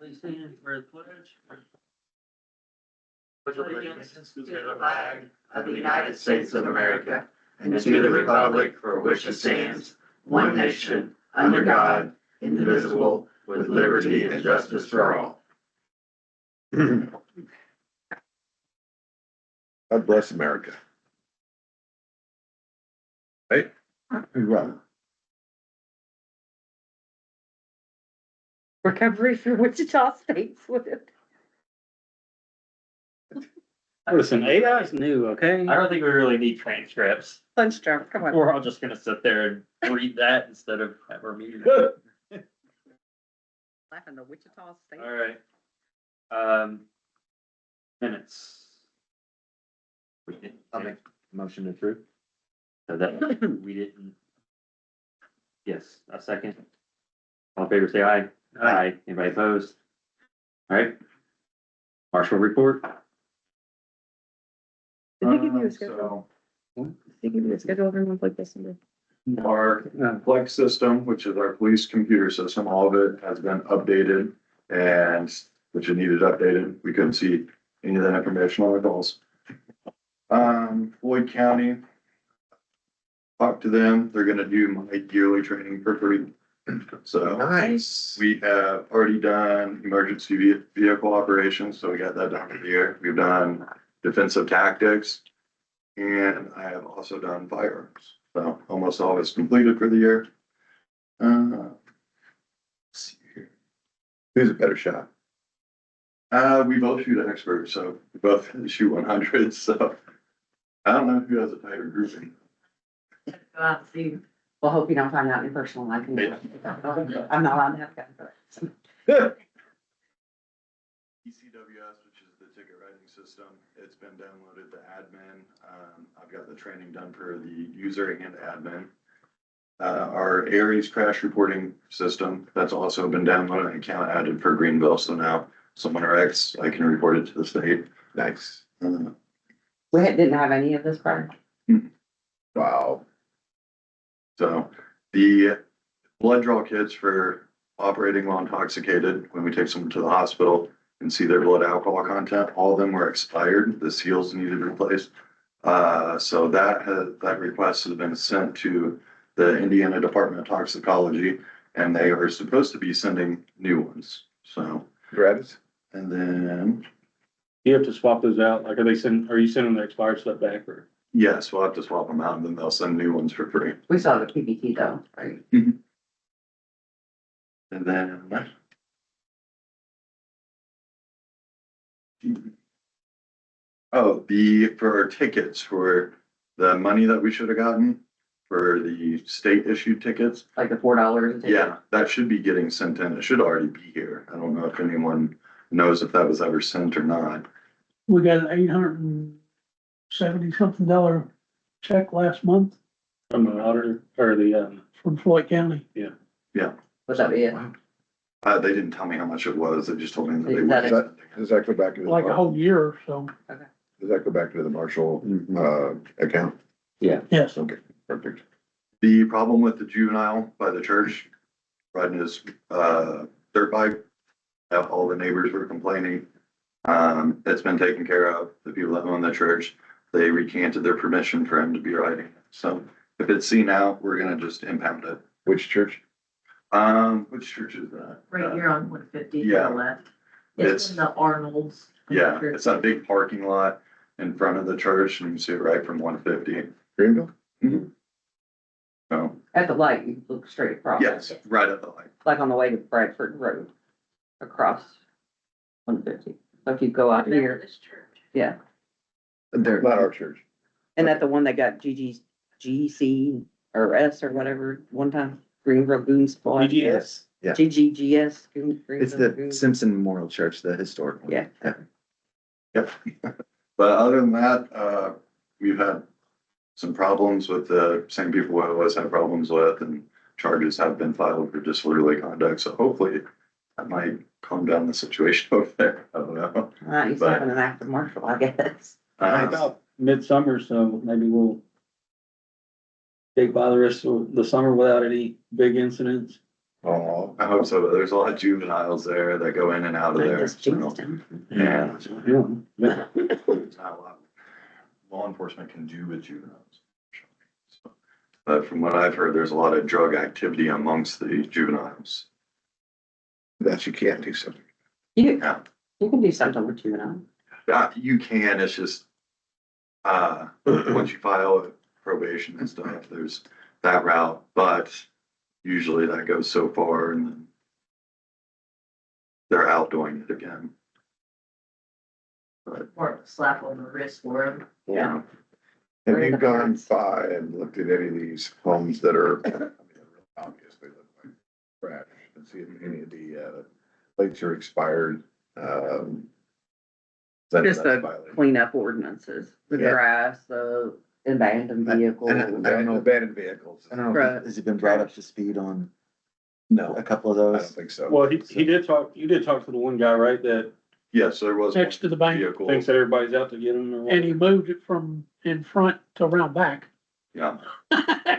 Please stand for the pledge. With allegiance to the flag of the United States of America and to the republic for which it stands, one nation, under God, indivisible, with liberty and justice for all. God bless America. Right? Right. Recovery for Wichita State's with it. Listen, AI is new, okay? I don't think we really need transcripts. Lunch drunk, come on. We're all just gonna sit there and read that instead of have our meeting. Laughing to Wichita State. All right. Minutes. I'll make motion to approve. So that, we didn't. Yes, a second. All in favor, say aye. Aye. Anybody opposed? All right. Marshall report. Did they give you a schedule? Did they give you a schedule every month like this? Our Flex system, which is our police computer system, all of it has been updated and which it needed updated. We couldn't see any of that information on the calls. Floyd County. Talked to them. They're gonna do my yearly training for free. So Nice. we have already done emergency vehicle operations, so we got that done for the year. We've done defensive tactics. And I have also done firearms. So almost all is completed for the year. Let's see here. Who's a better shot? We both shoot experts, so we both shoot 100, so I don't know who has a tighter grouping. Go out and see. Well, hope you don't find out in your personal life. I'm not allowed to have guns. ECWS, which is the ticket writing system, it's been downloaded to admin. I've got the training done for the user and admin. Our Aries crash reporting system, that's also been downloaded and account added for Greenville, so now someone wrecks, I can report it to the state. Nice. We didn't have any of this prior. Wow. So the blood draw kits for operating while intoxicated, when we take someone to the hospital and see their blood alcohol content, all of them were expired. The seals needed replaced. So that request has been sent to the Indiana Department of Toxicology, and they are supposed to be sending new ones. So, Gratis. and then, You have to swap those out, like, are you sending the expired stuff back or? yes, we'll have to swap them out and then they'll send new ones for free. We saw the PBT though, right? And then. Oh, for our tickets, for the money that we should have gotten for the state issued tickets. Like the $4. Yeah, that should be getting sent in. It should already be here. I don't know if anyone knows if that was ever sent or not. We got an $870-something check last month From the auditor or the, from Floyd County. Was that it? They didn't tell me how much it was. They just told me that they Is would. that be it? sending it. Does that go back to Like a the, whole year or so. does that go back to the Marshall, account? Yes. Okay, perfect. The problem with the juvenile by the church riding his dirt bike, all the neighbors were complaining. It's been taken care of. The people that own the church, they recanted their permission for him to be riding. So if it's seen out, we're gonna just impound it. Which church? Which church is that? Right here on 150 to yeah. the left. It's- It's in the Arnold's. Yeah, it's that big parking lot in front of the church and you can see it right from 150. Greenville? So, At the light, you look straight across. yes, right at the light. Like on the way to Bradford Road, across 150. So if you go out Remember here, this church. yeah. They're not our church. And that the one that got GC or S or whatever, one time, Greenville Goon Squad. GGS? Yeah. GGGS. It's the Simpson Memorial Church, the historic one. Yeah. Yep. But other than that, we've had some problems with the same people we always had problems with, and charges have been filed for disorderly conduct. So hopefully that might calm down the situation over there. I don't know. He's But- having an active marshal, I guess. About midsummer, so maybe we'll get by the rest of the summer without any big incidents. Oh, I hope so, but there's a lot of juveniles there that go in and out of there. Just so, Jamestown. Yeah, Yeah. there's not a lot law enforcement can do with juveniles. So, but from what I've heard, there's a lot of drug activity amongst the juveniles. that you can't do something. You, Yeah. you can do something with juvenile. You can, it's just, once you file probation and stuff, there's that route, but usually that goes so far and then they're out doing it again. But, Or a slap on the wrist for him. yeah, Have you gone by and looked at any of these homes that are, I mean, they're really obvious, they look like trash, and see if any of the, plates are expired, Just that's the violation. cleanup ordinances, the Yeah. grass, the abandoned vehicle. I don't know. Abandoned vehicles. I don't know, Right. has he been brought up to speed on No, a couple of I don't those? think so. Well, he did talk, you did talk to the one guy, right, that yes, there was. Next to the bank. Vehicle, thinks that everybody's out to get him or what? And he moved it from in front to around back. yeah,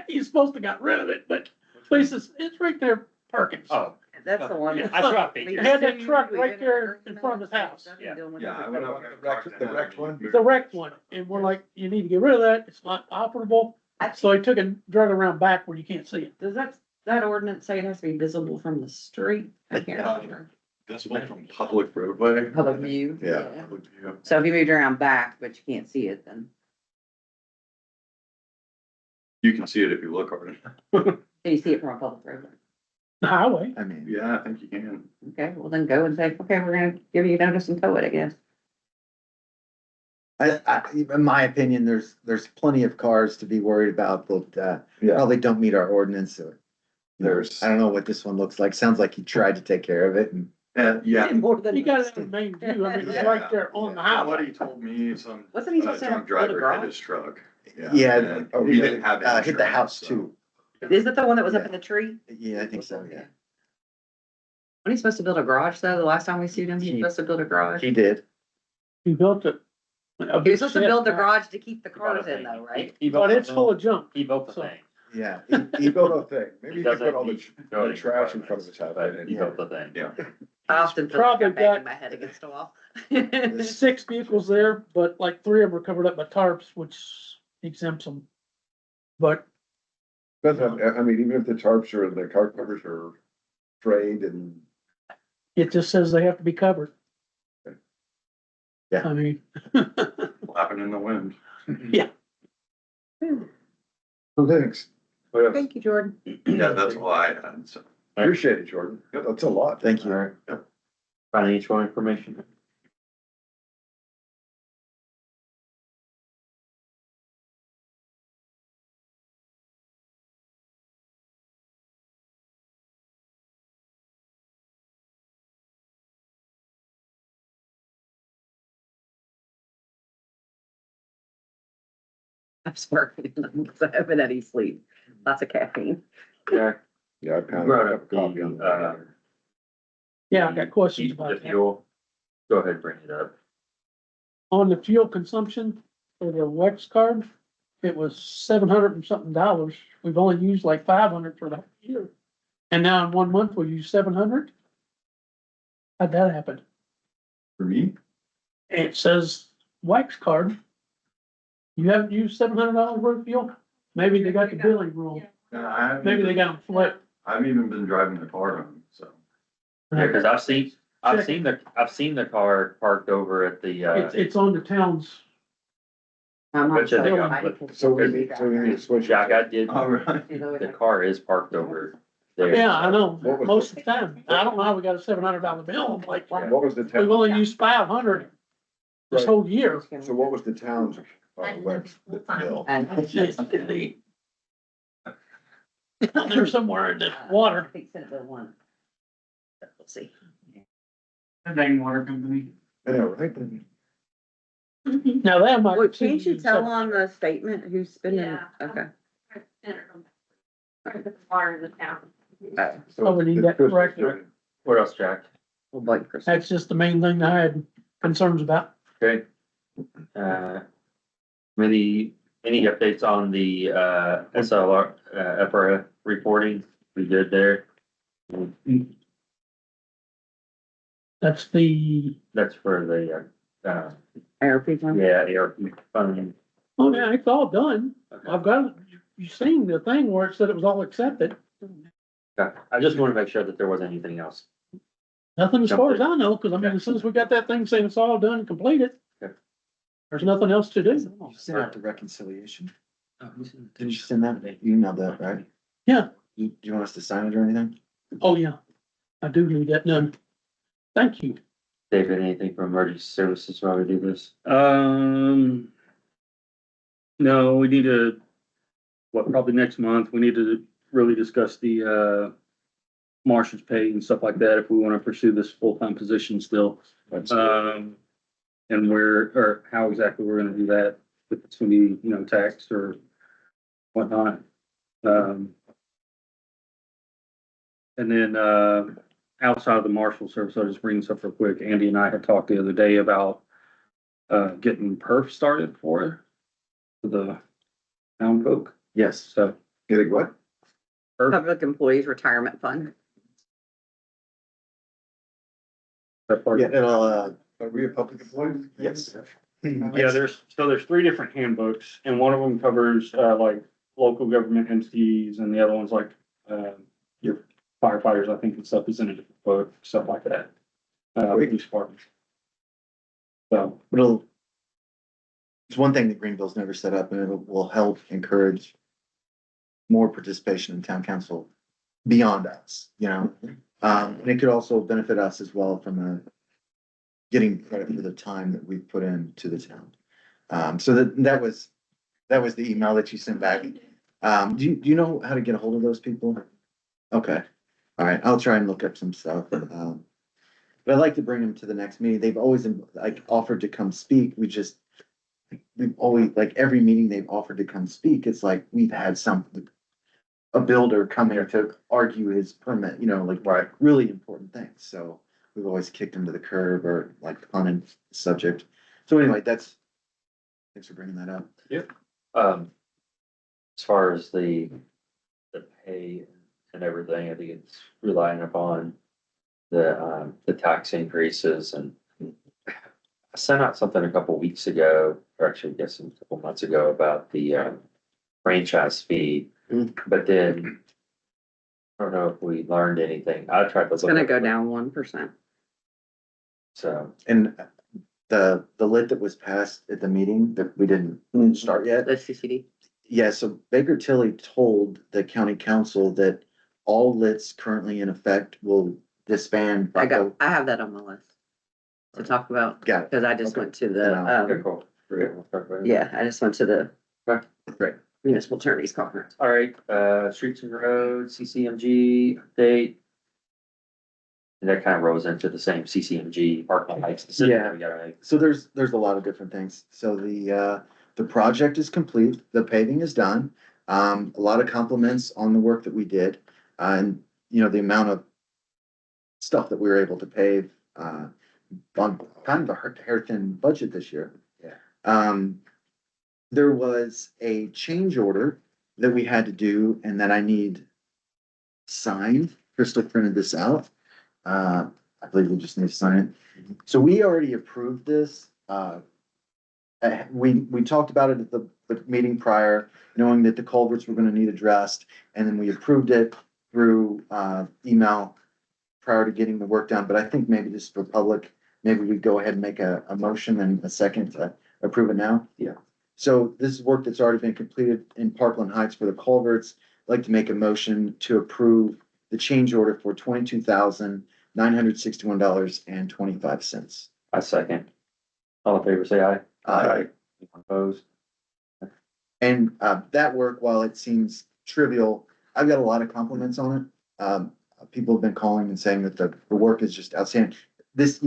He's supposed to got rid of it, but at least it's right there, Perkins. Oh, That's the one. Yeah, that's- that's what I figured. He had that truck right there in front of his house. yeah, I went over and talked to The him. wrecked one? The wrecked one, and we're like, you need to get rid of that, it's not operable. So he took and drug it around back where you can't see it. Does that ordinance say it has to be visible from the street? I can't remember. This one from public roadway. Public view. Yeah. Public view. So if you moved around back, but you can't see it, then You can see it if you look hard enough. can you see it from a public road? The highway, I mean, Yeah, I think you can. Okay, well then go and say, okay, we're gonna give you notice and tow it, I guess. in my opinion, there's plenty of cars to be worried about that, Yeah, probably don't meet our ordinance. So, there's, I don't know what this one looks like. Sounds like he tried to take care of it and And yeah. More than. you got it in the main view, I mean, it's right there on the What highway. he told me, some Wasn't he supposed to drunk have built a driver hit garage? his truck. yeah, And Oh, he didn't have hit the insurance, house so- too. Is it the one that was up in the tree? Yeah, I think so, yeah. When he supposed to build a garage though, the last time we sued him, he was supposed to build a garage. He did. He built it. He was supposed to build the garage to keep the cars in though, right? But it's full of junk. He built the So- thing. Yeah. he built a thing, maybe He he could doesn't put all the, meet the building trash in front of his house. But he built the thing. Yeah. I often feel like Probably I'm banging got- my head against a wall. There's 6 vehicles there, but like 3 of them are covered up by tarps, which exempts them. But Doesn't have, I mean, even if the tarps or the car covers are frayed and, it just says they have to be covered. Yeah. I mean, Flapping in the wind. well, thanks, Thank you, Jordan. Yeah, that's all I had, so. appreciate it, Jordan, that's a lot. Thank you. Alright. Financial information. I'm smirking because I haven't had any sleep. Lots of caffeine. Yeah, Yeah, I pounded brought up a up copy on the, yeah, I got questions the about that. fuel. Go ahead, bring it up. On the fuel consumption for the Wex card, it was $700 and something dollars. We've only used like 500 for the year. And now in 1 month, we use 700? How'd that happen? For me? It says Wex card. You haven't used $700 worth of fuel? Maybe they got the billing wrong. No, I haven't. Maybe they got them flipped. I haven't even been driving the car home, so. Yeah, cause I've seen the car parked over at the, It's on the town's, I'm not Which I think sure. I'm I with- can- So we need to switch. Jack, I did, All right. the car is parked over there. yeah, I know, What was most of the time. I don't know how we got a $700 bill. I'm like, What was the we've town, only used 500 this Right. whole year. so what was the town's, Wex bill? And It's the- There's somewhere in the I water. think Senate Bill 1. Let's see. Dang water company. I know, right? Now that might. Well, can't you tell on the statement who's spending? Yeah. Okay. Water in the town. So Oh, we need it's that Christmas corrected. Day. What else, Jack? Well, Blake Christmas. That's just the main thing I had concerns about. Okay. Any updates on the, SLR, FRA reporting? We good there? That's the, That's for the, ARP fund? yeah, ARP funding. oh yeah, it's all done. Okay. I've got, you seen the thing where it said it was all accepted. Okay. I just want to make sure that there wasn't anything else. Nothing as far as I know, cause I mean, as soon as we got that thing saying it's all done and completed. Okay. There's nothing else to do. You sent out the reconciliation. Oh, Didn't you send that? You emailed that, right? Yeah. Do you want us to sign it or anything? Oh, yeah. I do need that done. Thank you. David, anything from emergency services while we do this? No, we need to, probably next month, we need to really discuss the, marshal's pay and stuff like that, if we want to pursue this full-time position still. And or how exactly we're gonna do that, if it's gonna be, taxed or whatnot. And then, outside of the marshal service, I'll just bring this up real quick. Andy and I had talked the other day about, getting perf started for the town folk. Yes. So, Getting what? Public Employees Retirement Fund. that part. Yeah, it'll, Are we a public employee? yes. Yeah, there's 3 different handbooks, and one of them covers, like, local government entities, and the other one's like, your firefighters, I think, and stuff is in a different book, stuff like that. Police departments. So, It'll, it's one thing that Greenville's never set up, and it will help encourage more participation in town council beyond us, you know? And it could also benefit us as well from getting credit for the time that we've put into the town. So that was the email that you sent back. Do you know how to get a hold of those people? Okay, all right, I'll try and look up some stuff. But I'd like to bring them to the next meeting. They've always like offered to come speak. We've always, like, every meeting they've offered to come speak, it's like we've had a builder come here to argue his permit, like Right. really important things. So we've always kicked him to the curb or like on a subject. So anyway, thanks for bringing that up. As far as the pay and everything, I think it's relying upon the tax increases, and I sent out something a couple weeks ago, or actually, I guess a couple months ago, about the franchise fee. But then I don't know if we learned anything. I tried to. It's gonna go down 1%. So, And the lit that was passed at the meeting that we didn't start yet. The CCD. Yeah, so Baker Tilly told the county council that all lits currently in effect will disband. I have that on my list to talk about, Got it. because I just Okay. went to the, okay, cool. We'll talk about it. yeah, I just went to the Okay, great. municipal attorney's conference. All right, streets and roads, CCMG update. And that kind of rolls into the same CCMG parking heights. decision that we gotta make. So there's a lot of different things. So the project is complete, the paving is done. A lot of compliments on the work that we did. And, the amount of stuff that we were able to pave, on kind of a hair thin budget this year. Yeah. There was a change order that we had to do and that I need signed. Crystal printed this out. I believe we just need to sign it. So we already approved this. We talked about it at the meeting prior, knowing that the culverts were gonna need addressed, and then we approved it through, email prior to getting the work done, but I think maybe just for public, maybe we go ahead and make a motion and a second to approve it now. Yeah. So this is work that's already been completed in Parkland Heights for the culverts. I'd like to make a motion to approve the change order for $22,961.25. I second. All in favor, say aye. Aye. Anyone opposed? And that work, while it seems trivial, I've got a lot of compliments on it. People have been calling and saying that the work is just outstanding. This,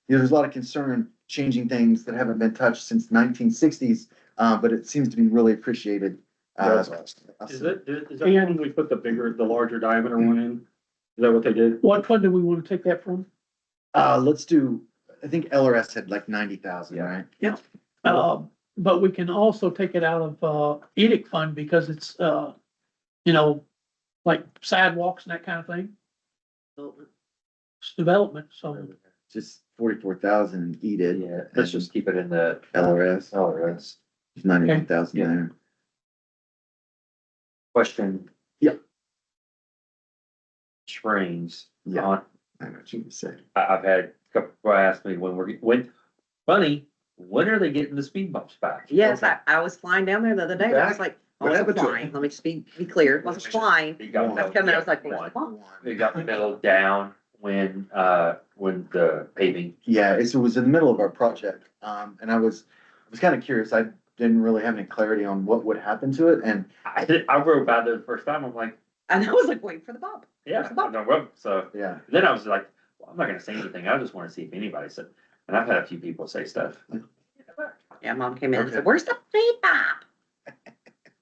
there's a lot of concern changing things that haven't been touched since 1960s, but it seems to be really appreciated. is that when we put the larger diameter one in? Is that what they did? What fund do we want to take that from? Let's do, I think LRS had like 90,000, right? But we can also take it out of, edict fund because it's, like sidewalks and that kind of thing. It's development, so Just 44,000 EDID. Yeah, let's just keep it in the LRS, LRS. there's 91,000 Yeah. there. Question. Yep. Springs. Yeah. On- I know what you would say. I've had a couple people ask me when are they getting the speed bumps back? Yes, I was flying down there the other day, and I was like, I What wasn't happened to it? flying, let me just be clear, wasn't flying. They got I was coming, I was like, where's one. the bump? They got milled down when the paving. Yeah, it was in the middle of our project, and I was kind of curious. I didn't really have any clarity on what would happen to it, and I rode by there the first time, I'm like, And I was like, waiting for the bump. yeah, Where's the bump? no road, so. yeah. Then I was like, well, I'm not gonna say anything, I just wanna see if anybody said, and I've had a few people say stuff. Yeah, mom came in and Okay. said, where's the speed bump?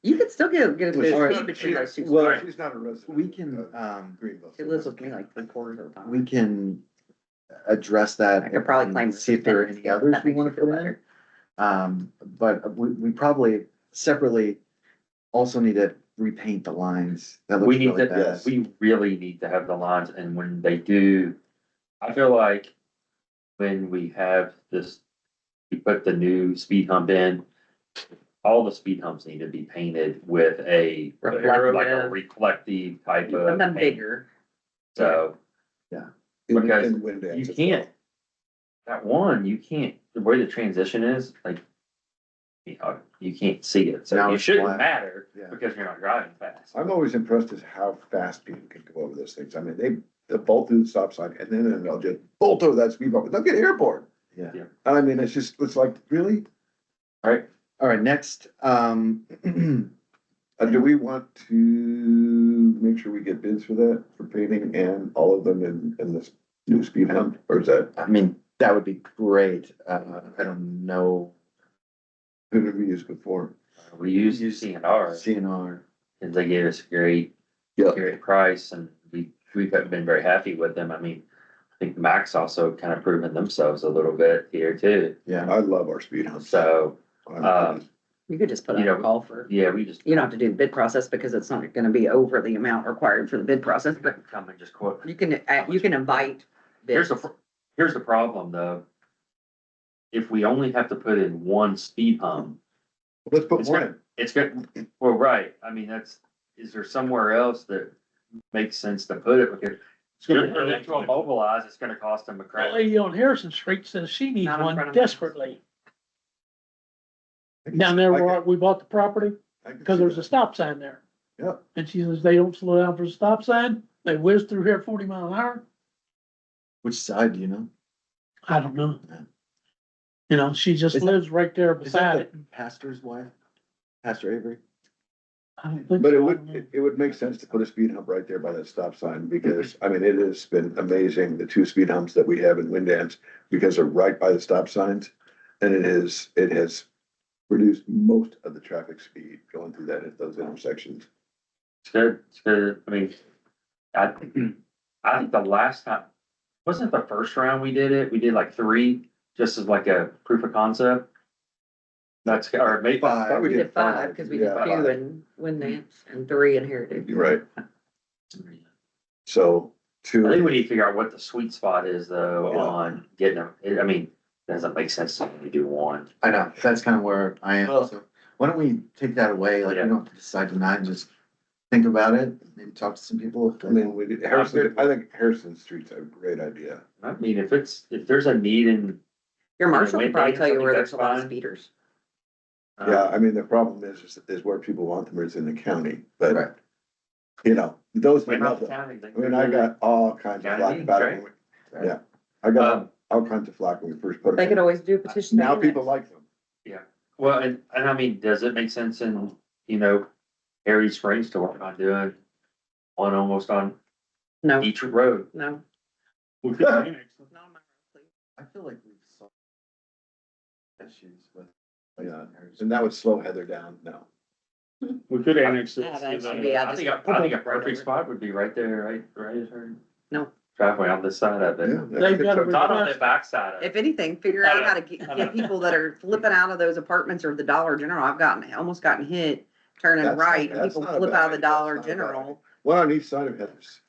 You could still get a good Alright. speed between those two. Well, spots. She's not a resident. We can, of Greenville. She lives with me like 3/4 of the time. we can address that. I could probably claim. and see if there are any others we want to put in. But we probably separately also need to repaint the lines. That looks We need really to, bad. we really need to have the lines, and when they do, I feel like when we have this, we put the new speed hump in, all the speed humps need to be painted with a, like a Reflective. reflective type of. Something paint. bigger. So because In wind dams you as well. can't, that one, you can't, the way the transition is, like, you can't see it, so Now it it's shouldn't flat. matter Yeah. because you're not driving fast. I'm always impressed as how fast people can go over those things. I mean, they'll bolt through the stop sign and then they'll just bolt over that speed bump. They'll get airborne. Yeah. Yeah. I mean, it's like, really? All right, next, Do we want to make sure we get bids for that, for painting and all of them in this new speed hump? Or is that, I mean, that would be great. I don't know. who did we use before? We use CNR, CNR. and they gave us a great price, and we've been very happy with them. I mean, I think Max also kind of proven themselves a little bit here too. Yeah. I love our speed humps. So, You could just put You out a know, call for, yeah, we just. you don't have to do the bid process because it's not gonna be over the amount required for the bid process, but Come and just quote. you can invite bids. Here's the problem though. If we only have to put in one speed hump, Let's put It's one good. in. it's good, well, right, I mean, is there somewhere else that makes sense to put it? Because it's gonna, for them to immobilize, it's gonna cost them a the crap. lady on Harrison Street says she needs Not in one front of my house. desperately. Down there where we bought the property, I can because see there's a that. stop sign there. Yep. And she says they don't slow down for the stop sign. They whiz through here at 40 miles an hour. Which side do you know? I don't know. Yeah. You know, she just Is that- lives right there Is that beside the it. pastor's wife? Pastor Avery? I don't think But so. it I would, don't know. it would make sense to put a speed hump right there by that stop sign, because, I mean, it has been amazing, the two speed humps that we have in wind dams, because they're right by the stop signs. And it has reduced most of the traffic speed going through those intersections. It's good, I mean, I think the last time, wasn't it the first round we did it, we did like 3, just as like a proof of concept? That's, or maybe. I thought We did 5, five, because we did yeah. 2 in Windance and 3 in Heritage. You're right, so I think two, we need to figure out what the sweet spot is though Yeah. on getting them, I mean, doesn't make sense to only do one. I know, that's kind of where I am. Well- So why don't we take that away? Like, we Yeah. don't have to decide tonight, just think about it, maybe talk to some people. I mean, we did Harrison, I think Harrison Street's a great idea. I mean, if there's a need in. Your marshal Yeah, can probably Windance, tell I you think where there's that's a lot of fine. speeders. Yeah, I mean, the problem is where people want them is in the county, but, Right. you know, those, We're I not the county, they- mean, I got all kinds of County flack about it. meetings, when we- Yeah, I got Um, all kinds of flack when we first put it. They could in. always do a petition. to Now annex. people like them. Well, and I mean, does it make sense in, Harry Springs to work on doing one almost on No, each road? no. We could annex them. Not on my road, please. I feel like we've solved issues with. Yeah, and that would slow Heather down now. We could annex it. Yeah, to that the- should be- I think a perfect spot would be right there, right at her. No. Driveway on this side of it. Yeah, They've got a Not on the request. backside of it. If anything, figure out how to I know. get people that are flipping out of those apartments or the Dollar General. I've almost gotten hit turning That's not- right and that's people not a flip bad out of the idea. That's Dollar not a bad General. One on each side of Heather's.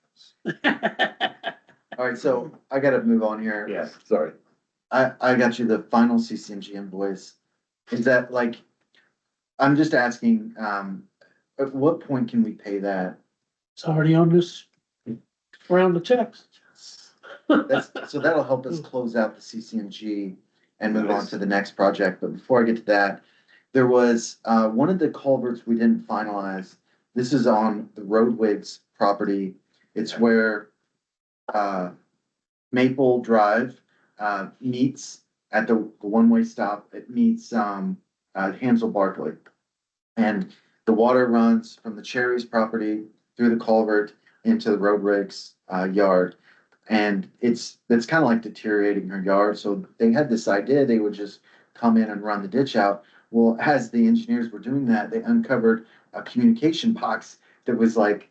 right, so I gotta move on here. Yeah. Sorry. I got you the final CCMG invoice. Is that like, I'm just asking, at what point can we pay that? It's already on this round of checks. So that'll help us close out the CCMG and move on to the next project. But before I get to that, there was, one of the culverts we didn't finalize. This is on the Roadwigs property. It's where, Maple Drive, meets at the one-way stop. It meets, Hansel Barkley. And the water runs from the Cherries property through the culvert into the Roadwigs, yard. And it's kind of like deteriorating her yard, so they had this idea, they would just come in and run the ditch out. Well, as the engineers were doing that, they uncovered a communication box that was like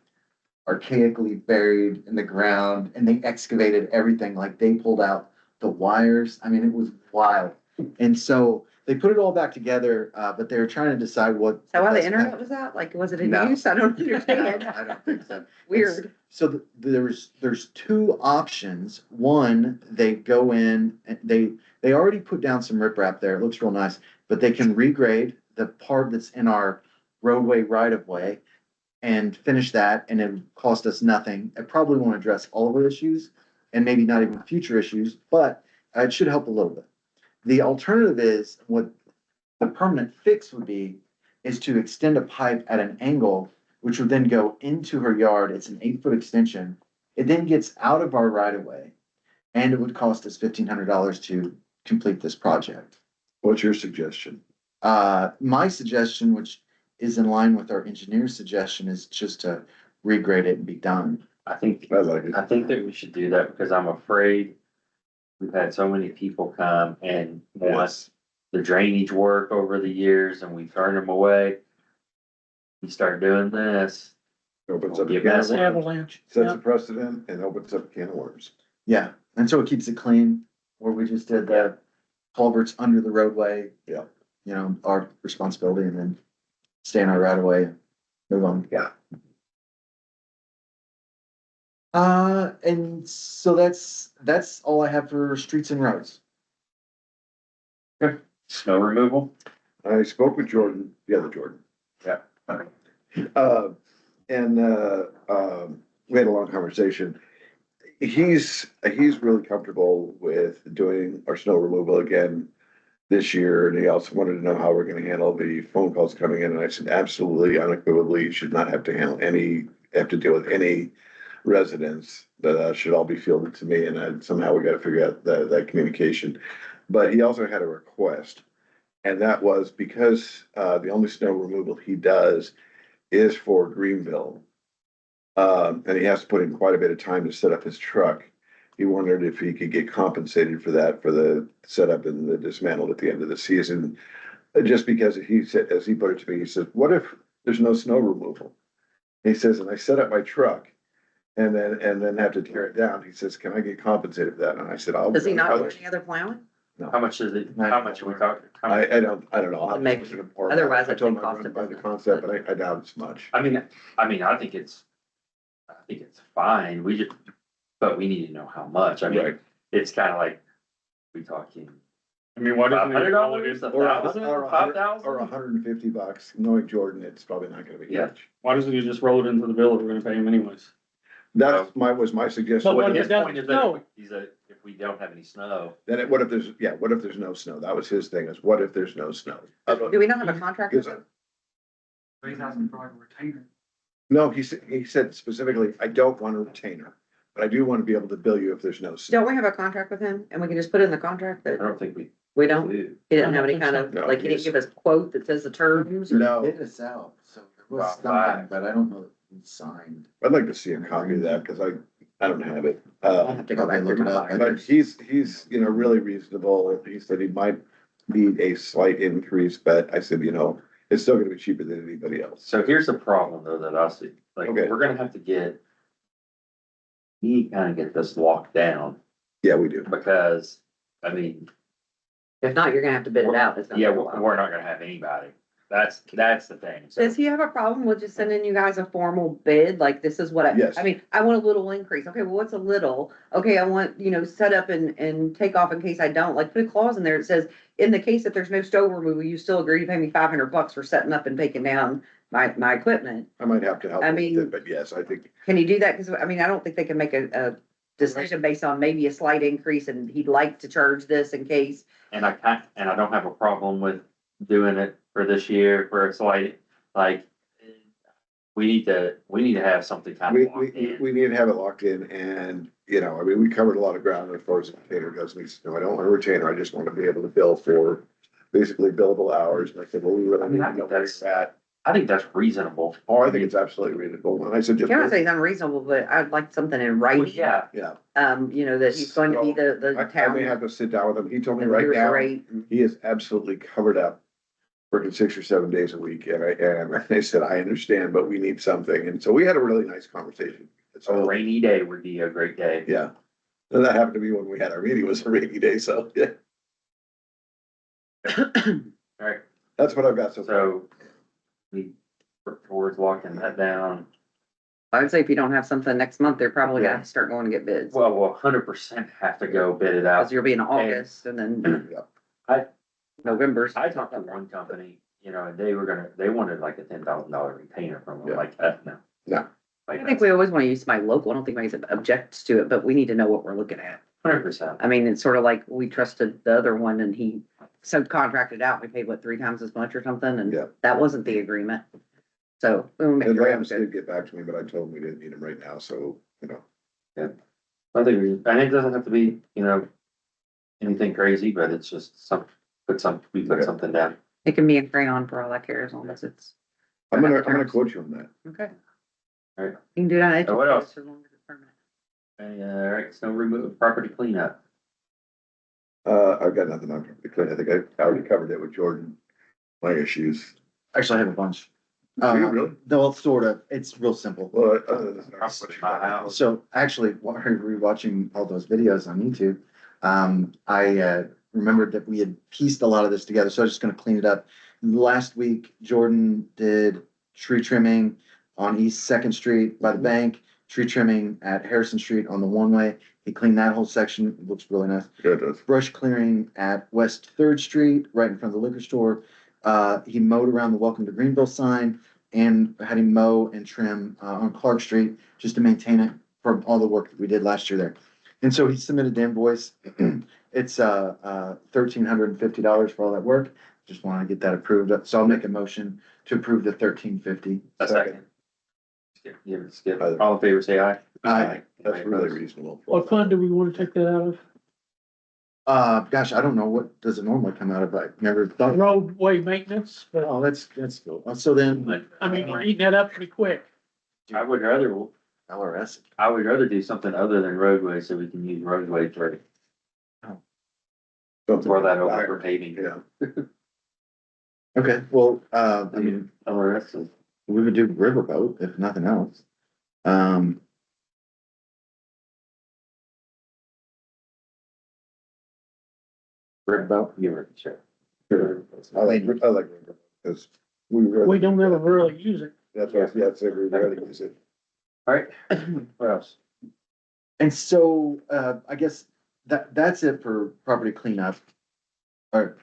archaically buried in the ground, and they excavated everything, like they pulled out the wires, I mean, it was wild. And so they put it all back together, but they were trying to decide what. Is that why the best internet path- was out? Like, was it in No. use? I don't understand. I don't think so. Weird. So there's two options. One, they go in, and they already put down some riprap there. It looks real nice, but they can regrade the part that's in our roadway right of way and finish that, and it would cost us nothing. It probably won't address all of our issues and maybe not even future issues, but it should help a little bit. The alternative is what the permanent fix would be, is to extend a pipe at an angle, which would then go into her yard. It's an 8-foot extension. It then gets out of our right of way, and it would cost us $1,500 to complete this project. What's your suggestion? My suggestion, which is in line with our engineer's suggestion, is just to regrade it and be done. I think, I like it. I think that we should do that because I'm afraid we've had so many people come and want Yes. the drainage work over the years and we turned them away. We start doing this. Opens up a Give can of us worms, Avalanche. sets Yeah. a precedent and opens up a can of worms. Yeah, and so it keeps it clean, where we just did the culverts under the roadway. Yeah. You know, our responsibility, and then stay in our right of way, and move on. Yeah. And so that's all I have for streets and roads. Snow removal? I spoke with Jordan, the other Jordan. Yeah. And we had a long conversation. He's really comfortable with doing our snow removal again this year, and he also wanted to know how we're gonna handle the phone calls coming in, and I said, absolutely, unequivocally, you should not have to deal with any residents. That should all be fielded to me, and somehow we gotta figure out that communication. But he also had a request, and that was because the only snow removal he does is for Greenville. And he has to put in quite a bit of time to set up his truck. He wondered if he could get compensated for that, for the setup and the dismantle at the end of the season. Just because he said, as he put it to me, he said, what if there's no snow removal? He says, and I set up my truck and then have to tear it down. He says, can I get compensated for that? And I said, I'll. Does he not do any other plowing? How much is it? How much are we talking? How much- I don't know. I'll have to Maybe. look at it more. Otherwise, I it told him could I'd cost run a by the business, concept, but- but I doubt it's much. I mean, I think it's fine. But we need to know how much. I mean, Right. it's kind of like, we talking I mean, why doesn't he roll it $500, in, Or $1,000, or $5,000? $150. Knowing Jordan, it's probably not gonna be Yeah. much. why doesn't he just roll it into the bill if we're gonna pay him anyways? Was my suggestion. But what if His it point is doesn't that if we don't have any snow, Then what if there's no snow? That was his thing, is what if there's no snow? Do we not have a contract with him? No, he said specifically, I don't want a retainer, but I do want to be able to bill you if there's no snow. Don't we have a contract with him? And we can just put it in the contract I that don't think we we don't? do. He didn't have any kind of, No, like, he didn't he's- give us a quote that says the terms or? No, Hit us out, so there was Wow, something, five. but I don't know that we signed. I'd like to see a copy of that, because I don't have it. I'll have to go back through my But But files. he's, really reasonable. He said he might need a slight increase, but I said, it's still gonna be cheaper than anybody else. So here's the problem though that I see, like, Okay. we're gonna have to kind of get this locked down Yeah, we do. because, I mean, If not, you're gonna have to bid it out. It's gonna yeah, take a while. we're not gonna have anybody. That's the thing. So Does he have a problem with just sending you guys a formal bid? Like, this is what Yes. I mean, I want a little increase. Okay, well, what's a little? Okay, I want, set up and take off in case I don't, like, put a clause in there that says, in the case that there's no stove removal, you still agree to pay me $500 for setting up and taking down my equipment. I might have to help I with mean- it, but yes, I think, Can you do that? Cause I mean, I don't think they can make a decision based on maybe a slight increase and he'd like to charge this in case. and I don't have a problem with doing it for this year for a slight, like, we need to have something kind we, of locked in. we need to have it locked in and, I mean, we covered a lot of ground as far as the retainer goes. And he said, no, I don't want a retainer. I just want to be able to bill for basically billable hours. And I said, well, we really need to know where it's at. I think that's reasonable. Oh, I think it's absolutely reasonable. And I said, just. You don't say it's unreasonable, but I'd like something in Well, writing. yeah, Yeah. That he's going to be the I town. may have to sit down with him. He told me the right now, rate. he is absolutely covered up, working 6 or 7 days a week. And I said, I understand, but we need something. And so we had a really nice conversation. a So, rainy day would be a great day. yeah. And that happened to be when we had our meeting, it was a rainy day. So, yeah, Alright, that's what I've got so far. so we work towards locking that down. I would say if you don't have something next month, they're probably gonna have to start going to get bids. Well, we'll 100% have to go bid it out. Cause you'll be in August and then. Yep. November. I talked to one company, and they wanted like a $10,000 retainer from them, Yeah. like, no. No. Like, I think we always wanna use somebody local. I don't think anybody objects to it, but we need to know what we're looking at. 100%. I mean, it's sort of like we trusted the other one and he subcontracted out. We paid what, 3 times as much or something? And Yeah. that wasn't the agreement. So we will make And sure we Rams have did good. get back to me, but I told him we didn't need him right now. So, I think, and it doesn't have to be, anything crazy, but it's just we put Okay. something down. It can be a crayon for all I care as long as it's. I'm gonna quote you on that. Okay. Alright. You can do that. What else? As long as it's permanent. Alright, snow removal, property cleanup. I've got nothing on property clean. I think I already covered it with Jordan, my issues. Actually, I have a bunch. Do you really? Well, sort of, it's real simple. Well, other than. Property by house. So actually, while rewatching all those videos on YouTube, I remembered that we had pieced a lot of this together, so I was just gonna clean it up. Last week, Jordan did tree trimming on East Second Street by the bank, tree trimming at Harrison Street on the one-way. He cleaned that whole section, it looks really nice. Yeah, it does. Brush clearing at West Third Street, right in front of the liquor store. He mowed around the Welcome to Greenville sign and had him mow and trim on Clark Street just to maintain it for all the work that we did last year there. And so he submitted the invoice. It's $1,350 for all that work. Just wanted to get that approved. So I'll make a motion to approve the $1,350. A second. Skip. Either. All in favor, say aye. Aye. That's really reasonable. What fund do we wanna take that out of? Gosh, I don't know, what does it normally come out of? I never thought. Roadway maintenance, but Oh, that's cool. So then I mean, you're eating that up pretty quick. I would rather LRS. do something other than roadway so we can use roadway for Something that like over for paving. Yeah. Okay, well, I mean, LRS is we would do riverboat if nothing else. riverboat, sure. I like, because we really. We don't ever really use it. That's why, yeah, it's every rarely use it. Alright, what else? And so, I guess that's it for property cleanup. Are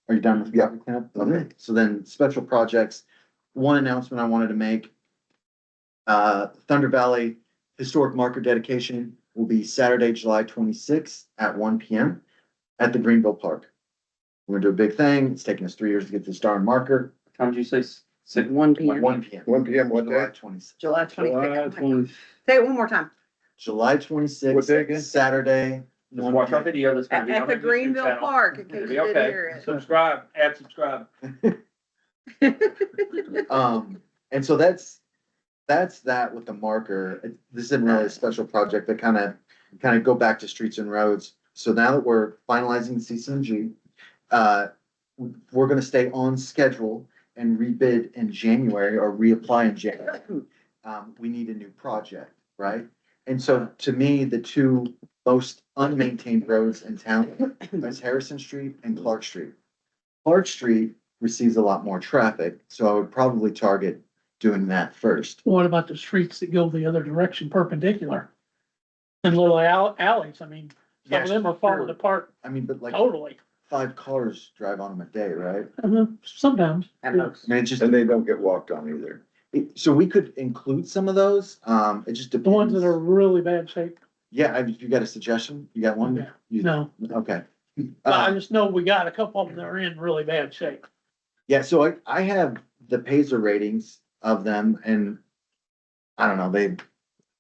you done with Yeah. property cleanup? Okay, so then special projects, one announcement I wanted to make. Thunder Valley Historic Marker dedication will be Saturday, July 26th at 1 PM at the Greenville Park. We're gonna do a big thing. It's taken us 3 years to get this darn marker. What time did you say? 1 PM. 1 PM. 1 PM, what July day? 26th. July July 26th. 20. Say it one more time. July What 26th, day again? Saturday. Just 1 watch our PM. video that's gonna be At on the our YouTube Greenville channel. Park, in case It'll you be didn't okay. hear it. Subscribe, subscribe. And so that's that with the marker. This isn't really a special project, but kind of go back to streets and roads. So now that we're finalizing CCNG, we're gonna stay on schedule and rebid in January or reapply in January. We need a new project, right? And so to me, the two most unmaintained roads in town is Harrison Street and Clark Street. Clark Street receives a lot more traffic, so I would probably target doing that first. What about the streets that go the other direction perpendicular? And little alleys, I mean, some of them are falling Sure. apart I mean, but like totally. 5 cars drive on them a day, right? Sometimes. At yeah. most. I mean, it just, And they don't get walked on either. so we could include some of those, it just depends. The ones that are really bad shape, Yeah, you got a suggestion? You got one? Yeah. You- no. Okay. But I Um, just know we got a couple of them that are in really bad shape. Yeah, so I have the Pazer ratings of them and I don't know,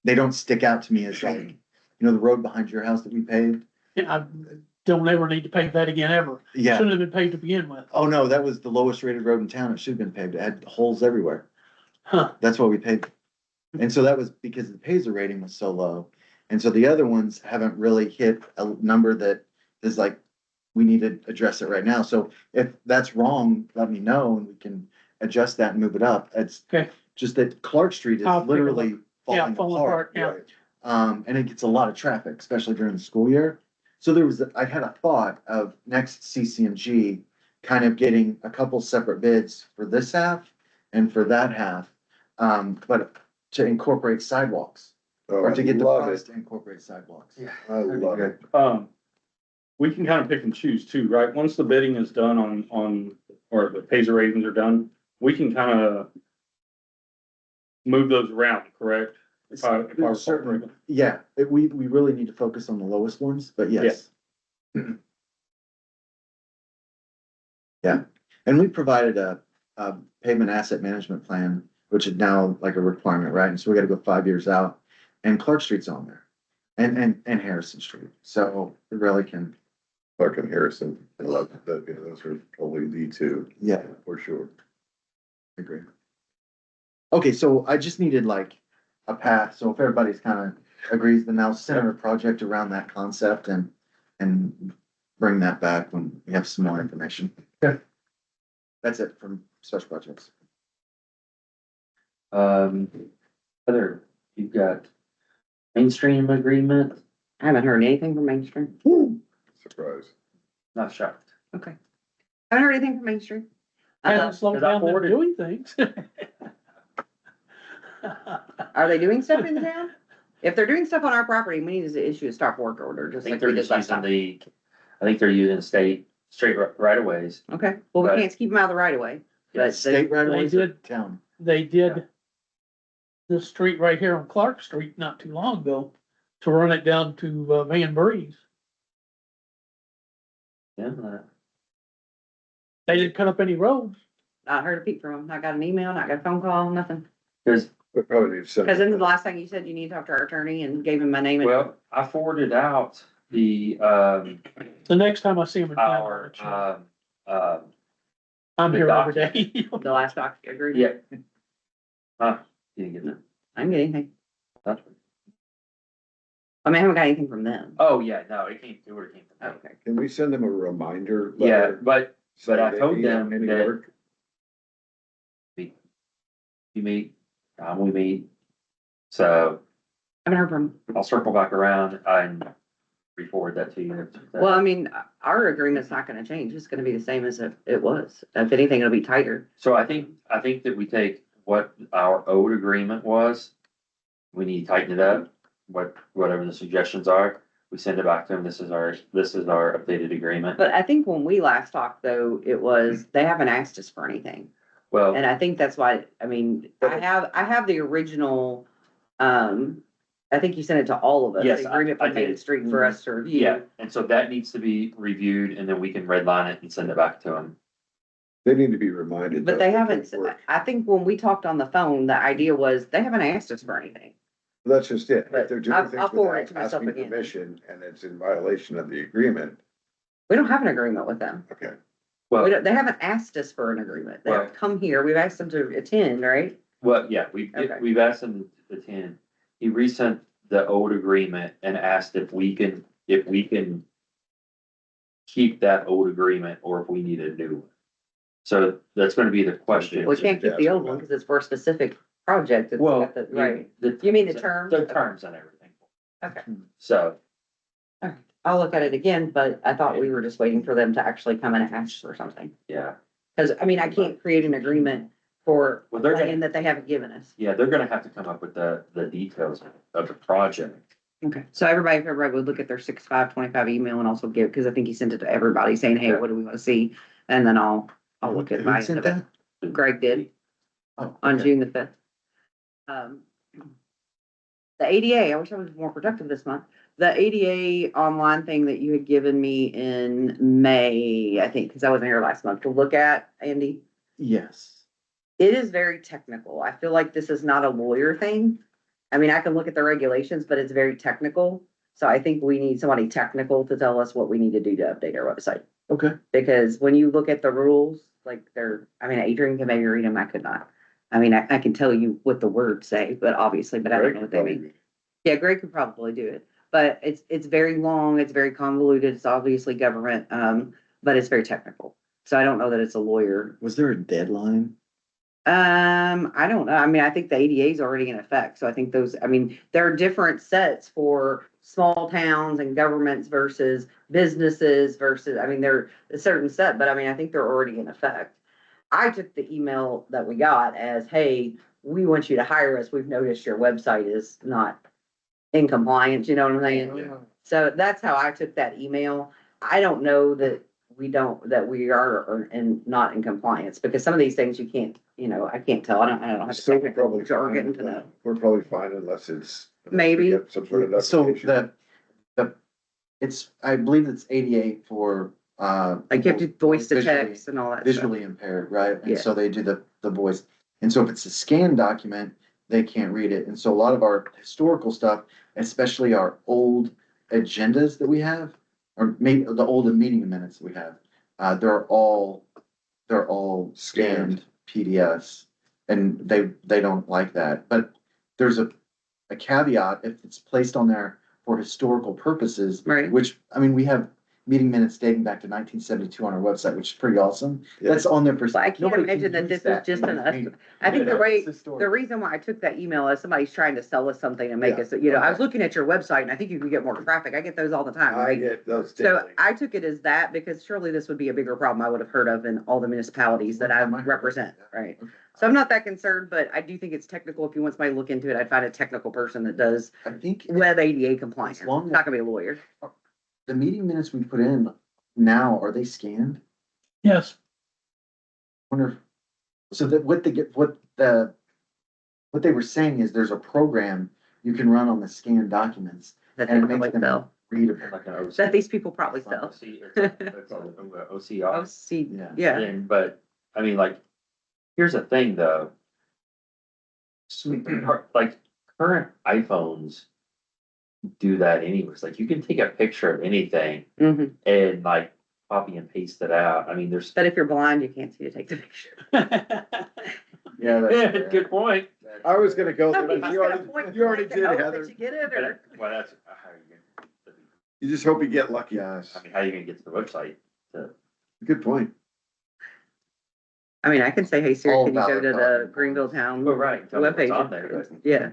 they don't stick out to me as like, the road behind your house that we paved? Yeah, I don't ever need to pave that again, ever. Yeah. Shouldn't have been paved to begin with. Oh, no, that was the lowest rated road in town. It should have been paved. It had holes everywhere. Huh. That's why we paved it. And so that was because the Pazer rating was so low. And so the other ones haven't really hit a number that is like, we need to address it right now. So if that's wrong, let me know and we can adjust that and move it up. It's Okay. just that Clark Street is I'll take a look. literally Yeah, falling apart, yeah. Right. and it gets a lot of traffic, especially during the school year. So I had a thought of next CCMG kind of getting a couple separate bids for this half and for that half. But to incorporate sidewalks Oh, or to I get the love price it. to incorporate sidewalks. Yeah. I love it. We can kind of pick and choose too, right? Once the bidding is done or the Pazer ratings are done, we can kind of move those around, correct? If I recall Certain- correctly. Yeah, we really need to focus on the lowest ones, but yes. Yeah, and we provided a pavement asset management plan, which is now like a requirement, right? And so we gotta go 5 years out, and Clark Street's on there. And Harrison Street, so we really can, Clark and Harrison, I love that, those are probably the two, yeah, for sure. agree. Okay, so I just needed like a path, so if everybody's kind of agrees, then I'll center a project around that concept and bring that back when we have some more information. Okay. That's it from special projects. Heather, you've got mainstream agreement, I haven't heard anything from Main Street. Surprise. not shocked. Okay. Haven't heard anything from Main Street. Hasn't slowed Cause I down them forwarded- doing things. Are they doing stuff in town? If they're doing stuff on our property, we need to issue a stop work order, I just think like they're we did just last using time. I think they're using straight right of ways. Okay, well, we Right. can't keep them out of the right of way. But State right away, They did. town. They did this street right here on Clark Street not too long ago to run it down to Van Breeze. Yeah, They didn't cut up any roads. not heard a peep from them. Not got an email, not got a phone call, nothing. because, We probably need to send. Cause then the last thing you said, you need to talk to our attorney and gave him my name and. well, I forwarded out the, The next time I see them in town, I'll our, let you know. the I'm here every day. The last doc agreement. yeah. You didn't get that? I didn't get anything. That's- I mean, I haven't got anything from them. Oh, yeah, no, it would've came from me. Okay. Can we send them a reminder? Yeah, letter but saying I they told need them any that- work? you meet, we meet. So I haven't heard from, I'll circle back around and re-forward that to you. well, I mean, our agreement's not gonna change. It's gonna be the same as it was. If anything, it'll be tighter. So I think that we take what our old agreement was. We need to tighten it up, whatever the suggestions are, we send it back to them. This is our updated agreement. But I think when we last talked, though, it was, they haven't asked us for anything. Well, And I think that's why, I mean, I have the original, I think you sent it to all of us. Yes, The agreement I from Main did. Street for us to review. yeah, and so that needs to be reviewed and then we can redline it and send it back to them. They need to be reminded. But that they can't haven't, work. I think when we talked on the phone, the idea was they haven't asked us for anything. That's just it. But If they're I'll- doing things I'll forward it to without myself asking again. permission and it's in violation of the agreement, We don't have an agreement with them. okay. Well, They haven't asked us for an agreement. They've Well- come here, we've asked them to attend, right? yeah, Okay. we've asked him to attend. He resent the old agreement and asked if we can keep that old agreement or if we need a new one. So that's gonna be the question. We can't keep the old one because it's for a specific project. It's Well, got the- right. the- You mean the terms? The terms and everything. Okay. So, All right. I'll look at it again, but I thought we were just waiting for them to actually come and ask for something. yeah, Cause I mean, I can't create an agreement for Well, they're gonna- land that they haven't given us. Yeah, they're gonna have to come up with the details of the project. Okay, so if everybody would look at their 6/5/25 email and also give, cause I think he sent it to everybody saying, hey, what do we wanna see? And then I'll look at Who my end sent of it. that? Greg did Oh, on okay. June the 5th. The ADA, I wish I was more productive this month. The ADA online thing that you had given me in May, I think, cause I wasn't here last month to look at, Andy. Yes. It is very technical. I feel like this is not a lawyer thing. I mean, I can look at the regulations, but it's very technical. So I think we need somebody technical to tell us what we need to do to update our website. Okay. Because when you look at the rules, like I mean, Adrian can maybe read them, I could not. I mean, I can tell you what the words say, but obviously, but I don't know what they mean. Yeah, Greg could probably do it, but it's very long, it's very convoluted, it's obviously government, but it's very technical. So I don't know that it's a lawyer. Was there a deadline? I don't know. I mean, I think the ADA is already in effect. So I think those, I mean, there are different sets for small towns and governments versus businesses versus, I mean, they're a certain set, but I mean, I think they're already in effect. I took the email that we got as, hey, we want you to hire us. We've noticed your website is not in compliance, you know what I'm saying? So that's how I took that email. I don't know that we are not in compliance, because some of these things you can't, I can't tell. I don't have to So we're technical probably jargon fine, to know. we're probably fine unless it's. unless we Maybe. get Some sort of So notification. I believe it's 88 for, Like you have to voice to visually- text and all that stuff. visually impaired, right? Yeah. And so they do the voice. And so if it's a scanned document, they can't read it. And so a lot of our historical stuff, especially our old agendas that we have, or maybe the old meeting minutes that we have, they're all scanned PDFs, and they don't like that. But there's a caveat if it's placed on there for historical purposes, Right. which, I mean, we have meeting minutes dating back to 1972 on our website, which is pretty awesome. That's on there for. But I can't nobody can imagine that use this is just in an this us. meeting. I think Yeah, the it's historical. reason why I took that email is somebody's trying to sell us something and make Yeah. us, I was looking at your website and I think you can get more traffic. I get those all the time, I right? get those. So daily. I took it as that because surely this would be a bigger problem I would have heard of in all the municipalities that I represent, right? Okay. So I'm not that concerned, but I do think it's technical. If you want somebody to look into it, I'd find a technical person that does I think web ADA compliance. As long as- Not gonna be a lawyer. the meeting minutes we put in now, are they scanned? Yes, Wonder, so that what they were saying is there's a program you can run on the scanned documents That they and it probably makes them sell. readable. Like an OC. That these people probably sell. It's an OCR. Oh, see, Yeah. yeah. And, but, I mean, like, here's the thing, though. Like, current iPhones do that anyways. Like, you can take a picture of anything Mhm. and like copy and paste it out. I mean, there's. But if you're blind, you can't see to take the picture. Yeah, Yeah, good point. I was gonna go there, Somebody's but you gonna already, point you already blank did, and hope that Heather. you get it, or? Well, that's, how are you gonna, You just hope you get lucky. Yes. I mean, how are you gonna get to the website? Good point. I mean, I can say, hey, Siri, All can you go valid to the talking Greenville points. town Oh, right. Tell me what's on there, webpage? but Yeah,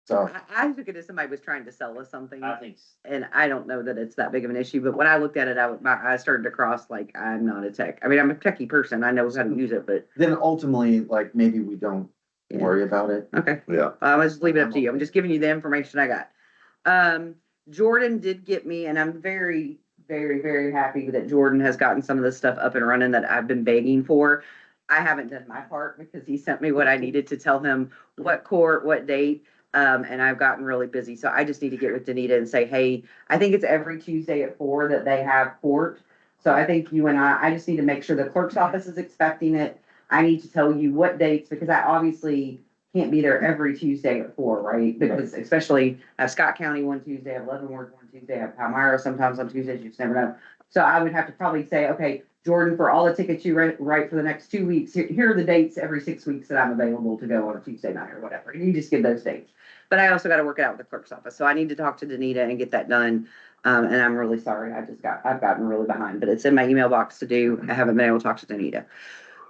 So, I took it as somebody was trying to sell us something, I think. and I don't know that it's that big of an issue, but when I looked at it, I started to cross, like, I'm not a tech, I mean, I'm a techie person, I know how to use it, but, then ultimately, like, maybe we don't Yeah. worry about it. okay. Yeah. I'll just leave it up to you. I'm just giving you the information I got. Jordan did get me, and I'm very, very, very happy that Jordan has gotten some of this stuff up and running that I've been begging for. I haven't done my part because he sent me what I needed to tell him what court, what date. And I've gotten really busy. So I just need to get with Danita and say, hey, I think it's every Tuesday at 4 that they have court. So I think you and I just need to make sure the clerk's office is expecting it. I need to tell you what dates, because I obviously can't be there every Tuesday at 4, right? Because especially I have Scott County one Tuesday, I have Leavenworth one Tuesday, I have Palmyra sometimes on Tuesdays, you just never know. So I would have to probably say, okay, Jordan, for all the tickets you write for the next 2 weeks, here are the dates every 6 weeks that I'm available to go on a Tuesday night or whatever. And you just give those dates. But I also got to work it out with the clerk's office. So I need to talk to Danita and get that done. And I'm really sorry. I've gotten really behind, but it's in my email box to do. I haven't been able to talk to Danita.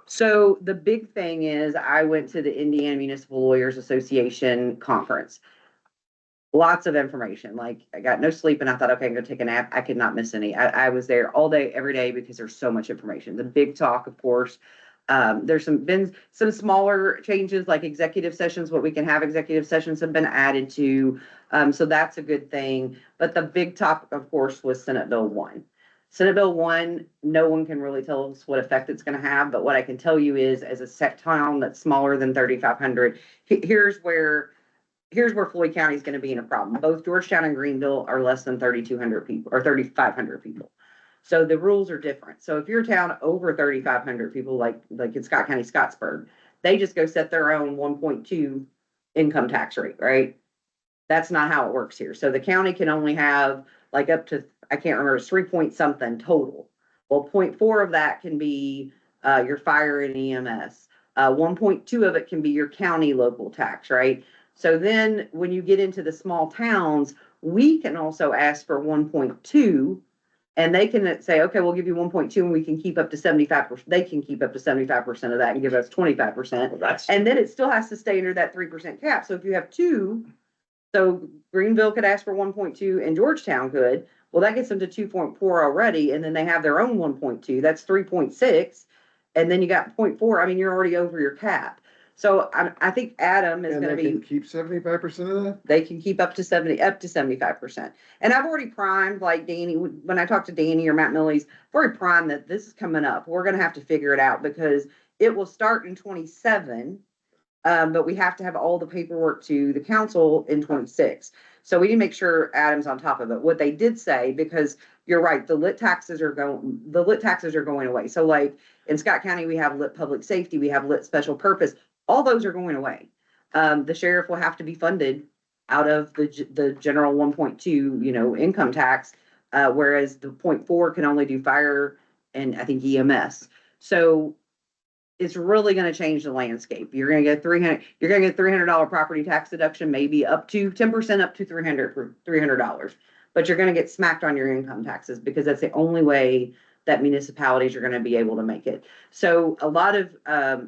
So the big thing is I went to the Indiana Municipal Lawyers Association conference. lots of information. Like I got no sleep and I thought, okay, I'm gonna take a nap. I could not miss any. I was there all day, every day because there's so much information. The big talk, of course. There's been some smaller changes like executive sessions, what we can have executive sessions have been added to. So that's a good thing. But the big topic, of course, was Senate Bill 1. Senate Bill 1, no one can really tell us what effect it's gonna have, but what I can tell you is as a set town that's smaller than 3,500, here's where Floyd County is gonna be in a problem. Both Georgetown and Greenville are less than 3,200 people or 3,500 people. So the rules are different. So if you're a town over 3,500 people, like in Scott County, Scottsburg, they just go set their own 1.2 income tax rate, right? That's not how it works here. So the county can only have like up to, I can't remember, it's 3 point something total. Well, 0.4 of that can be your fire and EMS. 1.2 of it can be your county local tax, right? So then when you get into the small towns, we can also ask for 1.2 and they can say, okay, we'll give you 1.2 and we can keep up to 75%. They can keep up to 75% of that and give us 25%. That's, And then it still has to stay under that 3% cap. So if you have two, so Greenville could ask for 1.2 and Georgetown could, well, that gets them to 2.4 already. And then they have their own 1.2, that's 3.6. And then you got 0.4. I mean, you're already over your cap. So I think Adam is And gonna they be. can keep 75% of that? They can keep up to 75%. And I've already primed, like Danny, when I talked to Danny or Matt Millies, I've already primed that this is coming up. We're gonna have to figure it out because it will start in 27. But we have to have all the paperwork to the council in 26. So we need to make sure Adam's on top of it. What they did say, because you're right, the lit taxes are going away. So like in Scott County, we have lit public safety, we have lit special purpose. All those are going away. The sheriff will have to be funded out of the general 1.2, income tax, whereas the 0.4 can only do fire and I think EMS. So it's really gonna change the landscape. You're gonna get $300 property tax deduction, maybe up to 10% up to $300. But you're gonna get smacked on your income taxes because that's the only way that municipalities are gonna be able to make it. So a lot of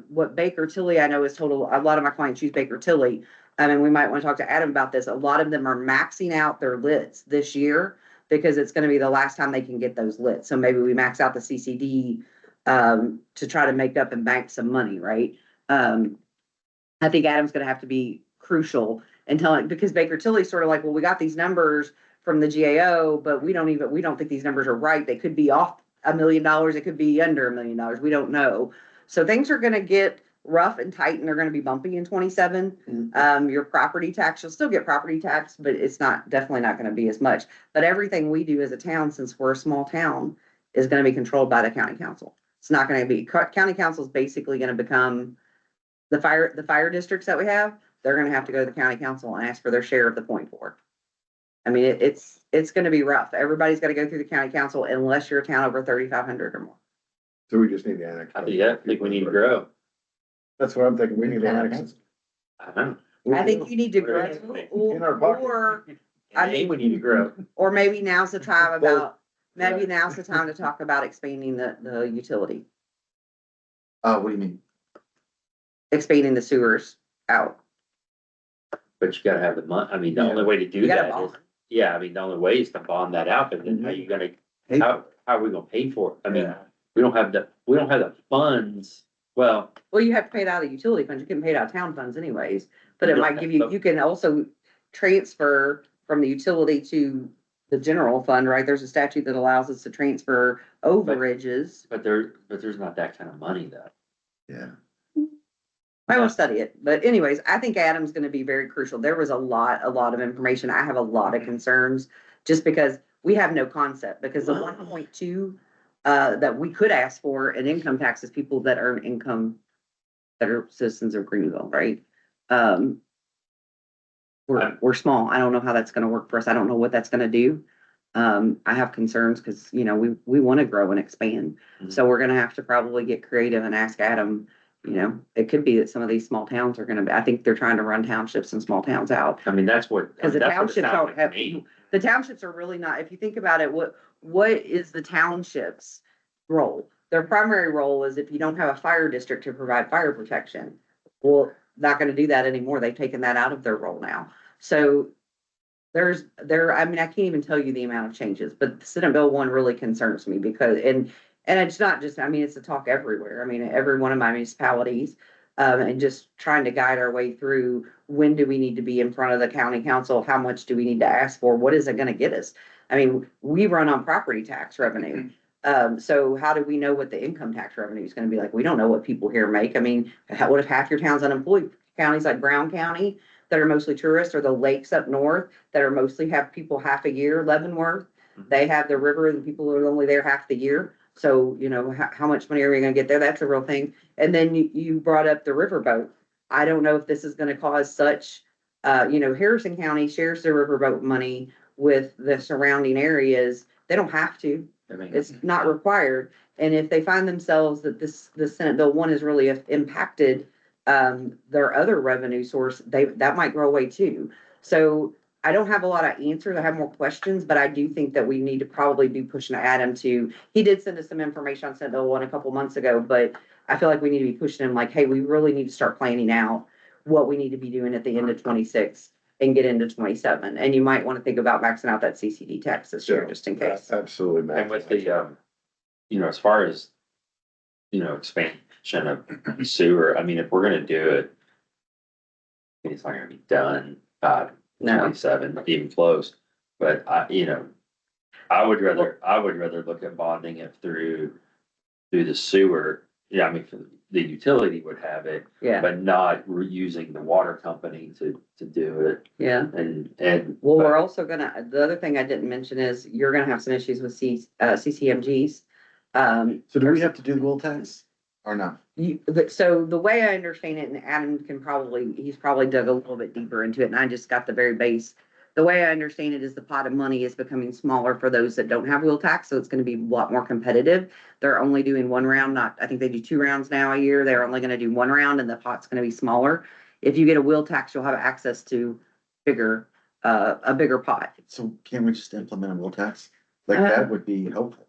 what Baker Tilly, I know is total, a lot of my clients use Baker Tilly. And we might want to talk to Adam about this. A lot of them are maxing out their lits this year because it's gonna be the last time they can get those lit. So maybe we max out the CCD to try to make up and bank some money, right? I think Adam's gonna have to be crucial in telling, because Baker Tilly's sort of like, well, we got these numbers from the GAO, but we don't think these numbers are right. They could be off $1 million. It could be under $1 million. We don't know. So things are gonna get rough and tight and they're gonna be bumpy in 27. Your property tax, you'll still get property tax, but it's definitely not gonna be as much. But everything we do as a town, since we're a small town, is gonna be controlled by the county council. It's not gonna be, county council is basically gonna become the fire districts that we have. They're gonna have to go to the county council and ask for their share of the 0.4. I mean, it's gonna be rough. Everybody's gotta go through the county council unless you're a town over 3,500 or more. So we just need to annex. I think we need to grow. That's what I'm thinking. We need to annex. I don't I think you need to What grow, is it? In our pocket. or, I think we need to grow. or maybe now's the time to talk about expanding the utility, What do you mean? expanding the sewers out. But you gotta have the money. I mean, the only way to do You gotta that is, bond. yeah, I mean, the only way is to bond that out, but then how you gonna, how are we gonna pay for it? I mean, we don't have the funds. Well, Well, you have to pay it out of the utility funds. You can pay it out of town funds anyways, but it No, might give you, but- you can also transfer from the utility to the general fund, right? There's a statute that allows us to transfer overages. but there's not that kind of money though. Yeah. I will study it, but anyways, I think Adam's gonna be very crucial. There was a lot of information. I have a lot of concerns just because we have no concept, because the 1.2 that we could ask for in income taxes, people that earn income that are citizens of Greenville, right? We're small. I don't know how that's gonna work for us. I don't know what that's gonna do. I have concerns because, we want to grow and expand. So we're gonna have to probably get creative and ask Adam, it could be that some of these small towns are gonna be, I think they're trying to run townships and small towns out. I mean, that's what. Because the that's what it townships sounds don't like to have, me. the townships are really not, if you think about it, what is the township's role? Their primary role is if you don't have a fire district to provide fire protection. Well, not gonna do that anymore. They've taken that out of their role now. So I mean, I can't even tell you the amount of changes, but Senate Bill 1 really concerns me because, and it's not just, I mean, it's a talk everywhere. I mean, every one of my municipalities. And just trying to guide our way through, when do we need to be in front of the county council? How much do we need to ask for? What is it gonna get us? I mean, we run on property tax revenue. So how do we know what the income tax revenue is gonna be like? We don't know what people here make. I mean, what if half your town's unemployed? Counties like Brown County that are mostly tourists, or the lakes up north that are mostly have people half a year, Leavenworth. They have the river and people are only there half the year. So, you know, how much money are we gonna get there? That's a real thing. And then you brought up the riverboat. I don't know if this is gonna cause such, you know, Harrison County shares their riverboat money with the surrounding areas. They don't have to. I mean, It's not required. And if they find themselves that the Senate Bill 1 has really impacted their other revenue source, that might grow away too. So I don't have a lot of answers. I have more questions, but I do think that we need to probably be pushing Adam to, he did send us some information on Senate Bill 1 a couple months ago, but I feel like we need to be pushing him like, hey, we really need to start planning out what we need to be doing at the end of 26 and get into 27. And you might want to think about maxing out that CCD tax this year, just in case. Absolutely, man. and with the, you know, as far as, you know, expansion of sewer, I mean, if we're gonna do it, it's not gonna be done, No. 27, not even close. But you know, I would rather look at bonding it through the sewer. Yeah, I mean, the utility would have it, Yeah, but not using the water company to do it. yeah. And. Well, we're also gonna, the other thing I didn't mention is you're gonna have some issues with CCMGs. So do we have to do the will tax or not? So the way I understand it, and Adam can probably, he's probably dug a little bit deeper into it, and I just got the very base. The way I understand it is the pot of money is becoming smaller for those that don't have wheel tax, so it's gonna be a lot more competitive. They're only doing one round, I think they do 2 rounds now a year. They're only gonna do 1 round and the pot's gonna be smaller. If you get a wheel tax, you'll have access to a bigger pot. So can't we just implement a will tax? Like that would be helpful.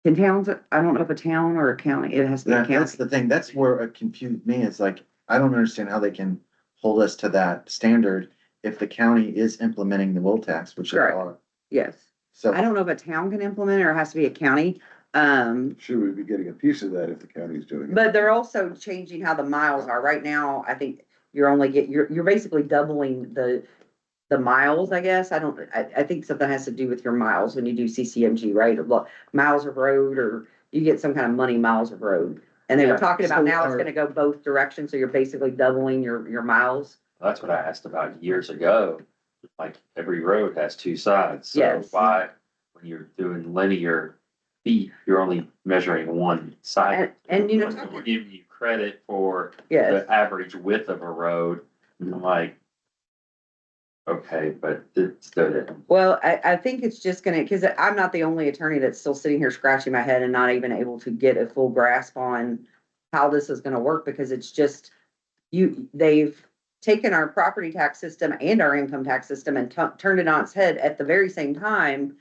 In towns, I don't know if a town or a county, it has to be a That's county. the thing. That's where it confused me. It's like, I don't understand how they can hold us to that standard if the county is implementing the will tax, which they Correct. are. Yes. So. I don't know if a town can implement it or it has to be a county. Should we be getting a piece of that if the county's doing it? But they're also changing how the miles are. Right now, I think you're basically doubling the miles, I guess. I think something has to do with your miles when you do CCMG, right? Or miles of road, or you get some kind of money miles of road. And they were Yeah. talking about So now it's gonna go both directions, so you're basically doubling your miles. That's what I asked about years ago. Like every road has 2 sides. So Yes. why, when you're doing linear feet, you're only measuring one side? And you know, We're giving you credit for yes. the average width of a road. And I'm like, okay, but it's still. Well, I think it's just gonna, because I'm not the only attorney that's still sitting here scratching my head and not even able to get a full grasp on how this is gonna work, because it's just, they've taken our property tax system and our income tax system and turned it on its head at the very same time.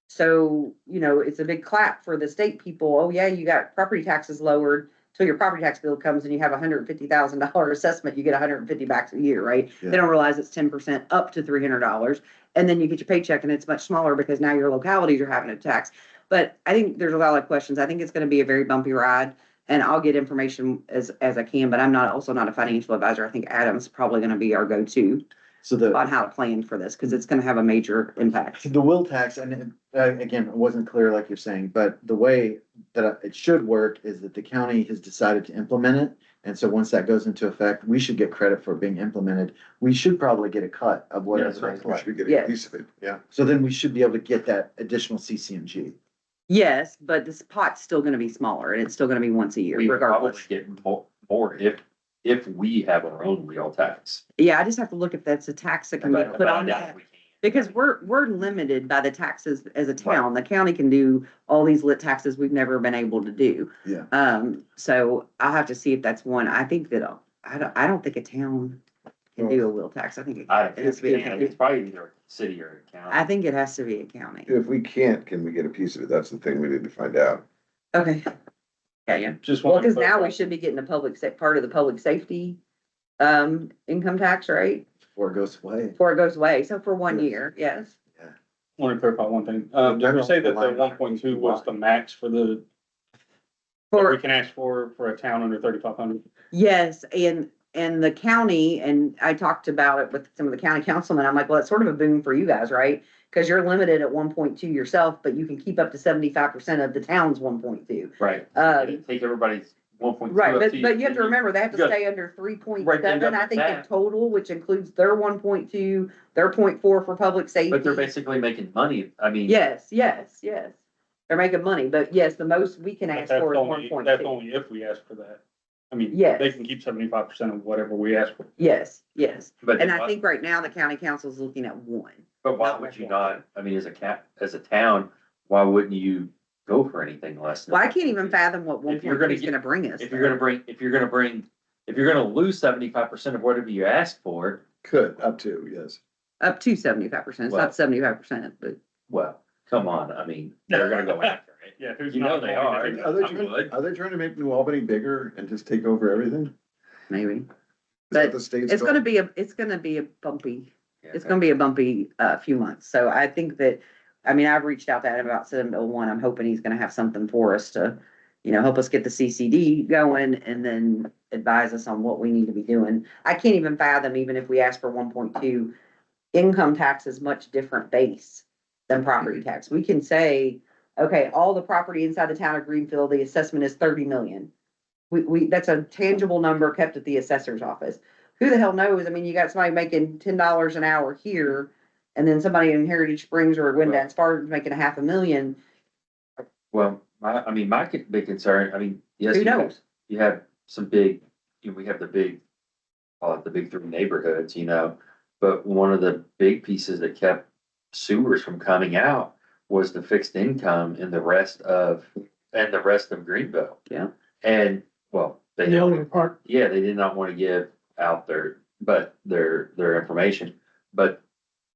So, you know, it's a big clap for the state people. Oh yeah, you got property taxes lowered. Till your property tax bill comes and you have $150,000 assessment, you get 150 back a year, right? Yeah. They don't realize it's 10% up to $300. And then you get your paycheck and it's much smaller because now your localities are having a tax. But I think there's a lot of questions. I think it's gonna be a very bumpy ride, and I'll get information as I can, but I'm also not a financial advisor. I think Adam's probably gonna be our go-to So the. on how to plan for this, because it's gonna have a major impact. The will tax, and again, it wasn't clear like you're saying, but the way that it should work is that the county has decided to implement it. And so once that goes into effect, we should get credit for being implemented. We should probably get a cut of Yeah, whatever. that's right. We should be getting Yes. a piece of it, yeah. So then we should be able to get that additional CCMG. Yes, but this pot's still gonna be smaller and it's still gonna be once a year We would probably regardless. get more if we have our own wheel tax. Yeah, I just have to look if that's a tax that can be But put I on doubt that. we can. Because we're limited by the taxes as a town. The county can do all these lit taxes we've never been able to do. Yeah. So I'll have to see if that's one. I think that, I don't think a town can do a wheel tax. I think it has to be a county. It's probably either a city or a county. I think it has to be a county. If we can't, can we get a piece of it? That's the thing we need to find out. Okay. Yeah. Just Well, want because to now we should be getting part of the public safety, income tax, right? before it goes away. before it goes away. So for 1 year, yes. I want to clarify one thing. Did you say that the 1.2 was the max for that we For, can ask for a town under 3,500? yes, and the county, and I talked about it with some of the county councilmen, I'm like, well, it's sort of a boom for you guys, right? Cause you're limited at 1.2 yourself, but you can keep up to 75% of the town's 1.2. Right. Take everybody's 1.2. Right, up but to you. you have to remember, they have to You got- stay under 3.7, Right, then you got I think, in that. total, which includes their 1.2, their 0.4 for public safety. But they're basically making money. I mean. Yes, yes, yes. They're making money, but yes, the most we can But ask that's for is only, 1.2. that's only if we ask for that. I mean, Yes. they can keep 75% of whatever we ask for. Yes, yes. But And I think right now the county council is looking at 1. But why would you not, I mean, as a town, why wouldn't you go for anything less? than Well, I can't even fathom what If you're 1.2 gonna is get- gonna bring us. If you're gonna lose 75% of whatever you ask for, Could, up to, yes. Up to 75%, it's Well- not 75%, but well, come on, I mean, they're gonna go after it. Yeah, who's You know not they going to are. do that? Are they trying to make New Albany bigger and just take over everything? maybe. Is that But the state's It's goal? gonna be a bumpy, it's gonna be a bumpy, few months. So I think that, I mean, I've reached out to Adam about Senate Bill 1. I'm hoping he's gonna have something for us to, help us get the CCD going and then advise us on what we need to be doing. I can't even fathom, even if we ask for 1.2, income tax is much different base than property tax. We can say, okay, all the property inside the town of Greenville, the assessment is 30 million. That's a tangible number kept at the assessor's office. Who the hell knows? I mean, you got somebody making $10 an hour here, and then somebody in Heritage Springs or Windance Farms making $500,000. Well, my big concern, I mean, yes. Who you have- knows? You have some big, we have the big, call it the big 3 neighborhoods, but one of the big pieces that kept sewers from coming out was the fixed income in the rest of Greenville. Yeah. And, well, The older part, yeah, they did not want to give out their information, but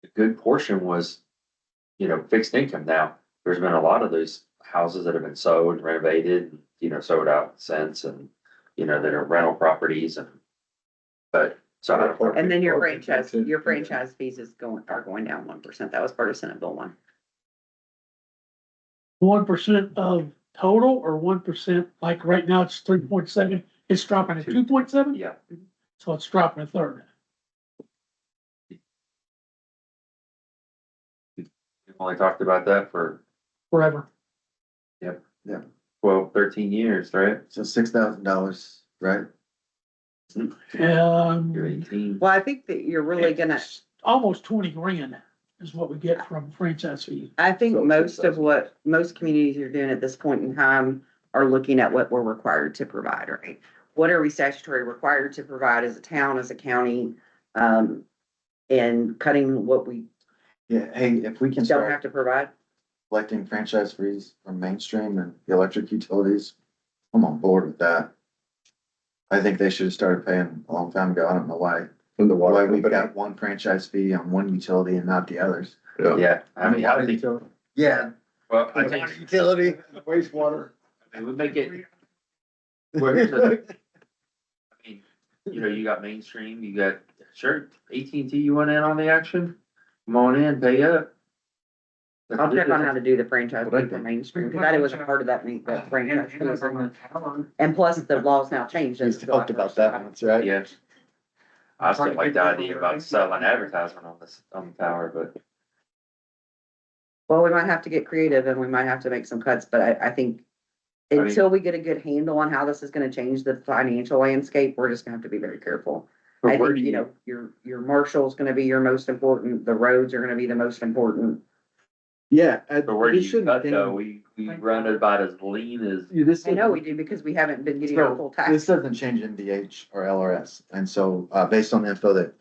a good portion was, fixed income. Now, there's been a lot of those houses that have been sold, renovated, sold out since, and, that are rental properties but, so I don't. And then your Okay, franchise, that's it. your franchise fees are going down 1%. That was part of Senate Bill 1. 1% of total or 1%, like right now it's 3.7, it's dropping to 2.7, Yeah, so it's dropping a third. we've only talked about that for Forever. 12, 13 years, right? So $6,000, right? You're 18. Well, I think that you're really gonna, It's almost 20 grand is what we get from franchise fees. I think So most of 6,000. what most communities are doing at this point in time are looking at what we're required to provide, right? What are we statutory required to provide as a town, as a county? And cutting what we Yeah, hey, if we can don't start have to provide. collecting franchise fees from mainstream and the electric utilities, I'm on board with that. I think they should have started paying a long time ago. I don't know why, From the water we've company. got one franchise fee on one utility and not the others. Yeah, I mean, I think, Yeah. well, I think, Utility, wastewater. I mean, we make it. Well, here's the, I mean, you got mainstream, you got, sure, AT&T, you want in on the action? Come on in, pay up. I'll check on how to do the franchise What I fee for think. mainstream, because I wasn't part of that franchise fee. And plus, the law's now changed. We talked about that once, right? Yeah. I still like the idea about selling advertisement on the tower, but Well, we might have to get creative and we might have to make some cuts, but I think I mean- until we get a good handle on how this is gonna change the financial landscape, we're just gonna have to be very careful. I but where think, do you, your marshal's gonna be your most important, the roads are gonna be the most important. Yeah. but where do you cut though? We run it about as lean as, This I know we do because we haven't been getting our full So, this tax. doesn't change NVH or LRS, and so, based on the info that,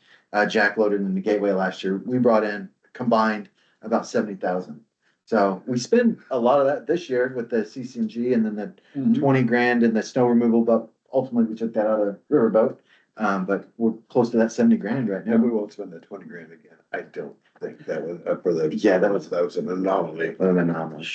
Jack loaded in the gateway last year, we brought in combined about 70,000. So we spend a lot of that this year with the CCNG and then the 20 grand in the snow removal, but ultimately we took that out of Riverboat. But we're close to that 70 grand right And we now. won't spend the 20 grand again. I don't think that was, for the. Yeah, that was an anomaly. What an anomaly.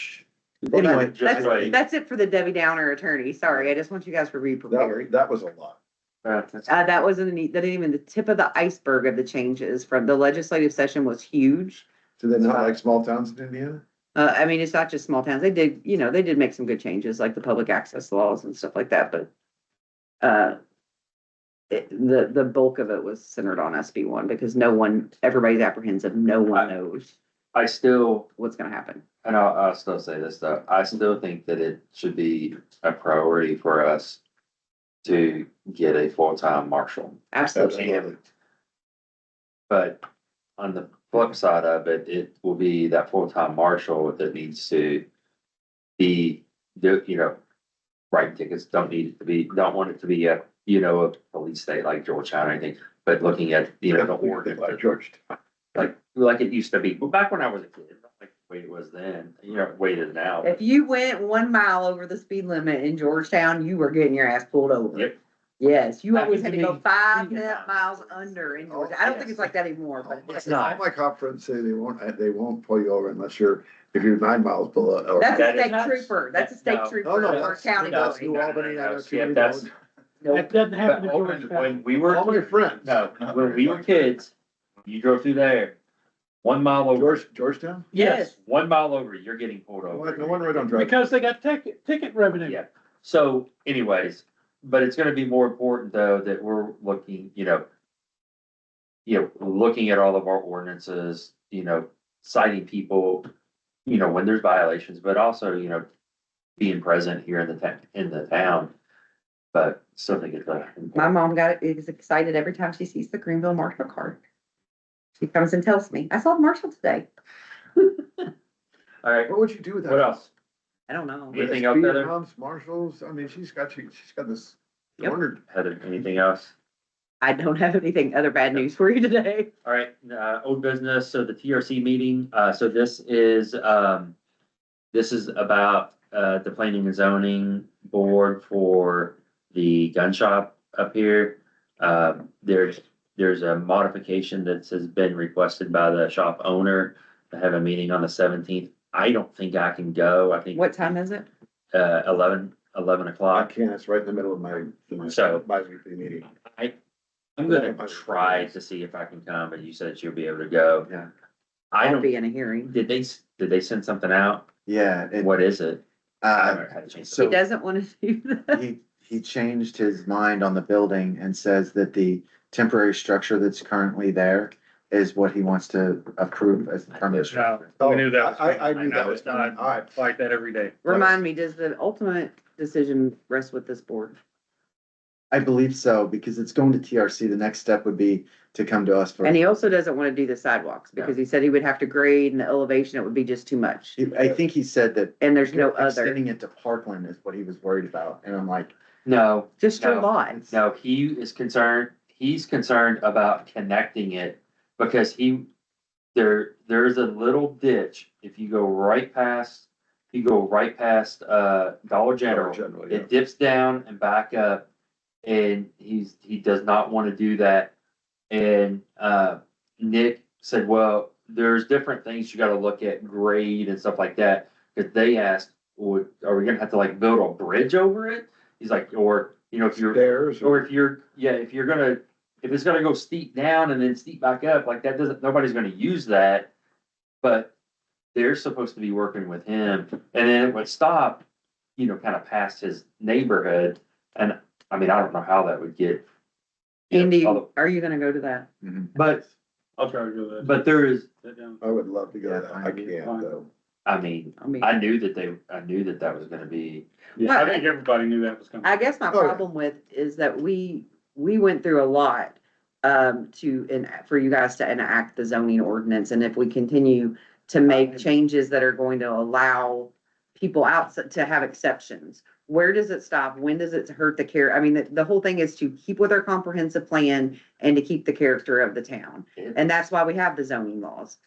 Well, Anyway, just like, That's it for the Debbie Downer attorney. Sorry, I just want you guys to be prepared. That was a lot. That wasn't that ain't even the tip of the iceberg of the changes from the legislative session was huge. Do they not like small towns in Indiana? I mean, it's not just small towns. They did, they did make some good changes, like the public access laws and stuff like that, but the bulk of it was centered on SB one because everybody's apprehensive. No one knows I still, what's gonna happen. and I'll still say this though, I still think that it should be a priority for us to get a full-time marshal. Absolutely. But on the flip side of it, it will be that full-time marshal that needs to be, writing tickets, don't want it to be a, a police state like Georgetown or anything, but looking at, the Like ordinance, Georgetown. like it used to be, well, back when I was a kid, not like the way it was then, way it is now. If you went 1 mile over the speed limit in Georgetown, you were getting your ass pulled over. Yep. Yes, you I always mean, had to go to me, 5 yeah. miles under in Georgia. I don't think it's like that anymore, but It's All not. my cop friends say they won't pull you over unless if you're 9 miles below. or- that's a That is state nuts. trooper. That's a state No. trooper Oh, no, or a that's- county that's boy. New Albany, I know too many that's- roads. That doesn't happen in But Georgetown. when we were, All my friends. no, when we were kids, you drove through there, 1 mile over, Georgetown? Yes. 1 mile over, you're getting pulled No over. wonder I don't drive. Because they got ticket revenue. Yeah. So anyways, but it's gonna be more important though, that we're looking, looking at all of our ordinances, citing people, when there's violations, but also, being present here in the town. But still think it's My mom is excited every time she sees the Greenville Marshall card. She comes and tells me, I saw the Marshall today. all right, What would you do with that? what else? I don't know. Anything else, Speed Heather? humps, marshals, I mean, she's got this Yep. cornered. Heather, anything else? I don't have anything other bad news for you today. All right, old business, so the TRC meeting, so this is about, the planning and zoning board for the gun shop up here. There's a modification that has been requested by the shop owner to have a meeting on the 17th. I don't think I can go, I think. What time is it? 11 I o'clock. can't, it's right in the middle of my So- bi-weekly meeting. I'm gonna try to see if I can come, but you said you'll be able to go. Yeah. I I'll don't, be in a hearing. did they send something out? Yeah, What is it? I uh, haven't had a chance to- He so doesn't want to do that. he changed his mind on the building and says that the temporary structure that's currently there is what he wants to approve as the permanent structure. We knew that. I knew that was coming. All right. Fight that every day. Remind me, does the ultimate decision rest with this board? I believe so, because it's going to TRC. The next step would be to come to us for. And he also doesn't want to do the sidewalks because he said he would have to grade and the elevation, it would be just too much. I think he said that. And there's no other, Extending it to Parkland is what he was worried about, and I'm like, No, just your No. lots. no, he's concerned about connecting it because there's a little ditch. If you go right past, Dollar General, General, yeah. it dips down and back up. And he does not want to do that. And, Nick said, well, there's different things you gotta look at, grade and stuff like that. Cause they asked, well, are we gonna have to like build a bridge over it? He's like, or, if you're, Stairs. or if it's gonna go steep down and then steep back up, like nobody's gonna use that. But they're supposed to be working with him, and then it would stop, kind of past his neighborhood, and I mean, I don't know how that would get. Andy, are you gonna go to that? But, I'll try to do that. but there is, Sit down. I would love to go Yeah, to that. I fine. can't though. I mean, I mean, I knew that was gonna be, Yeah, I think everybody knew that was coming. I guess my Oh, yeah. problem with is that we went through a lot for you guys to enact the zoning ordinance, and if we continue to make changes that are going to allow people out to have exceptions, where does it stop? When does it hurt the care? I mean, the whole thing is to keep with our comprehensive plan and to keep the character of the town, and that's why we have the zoning laws.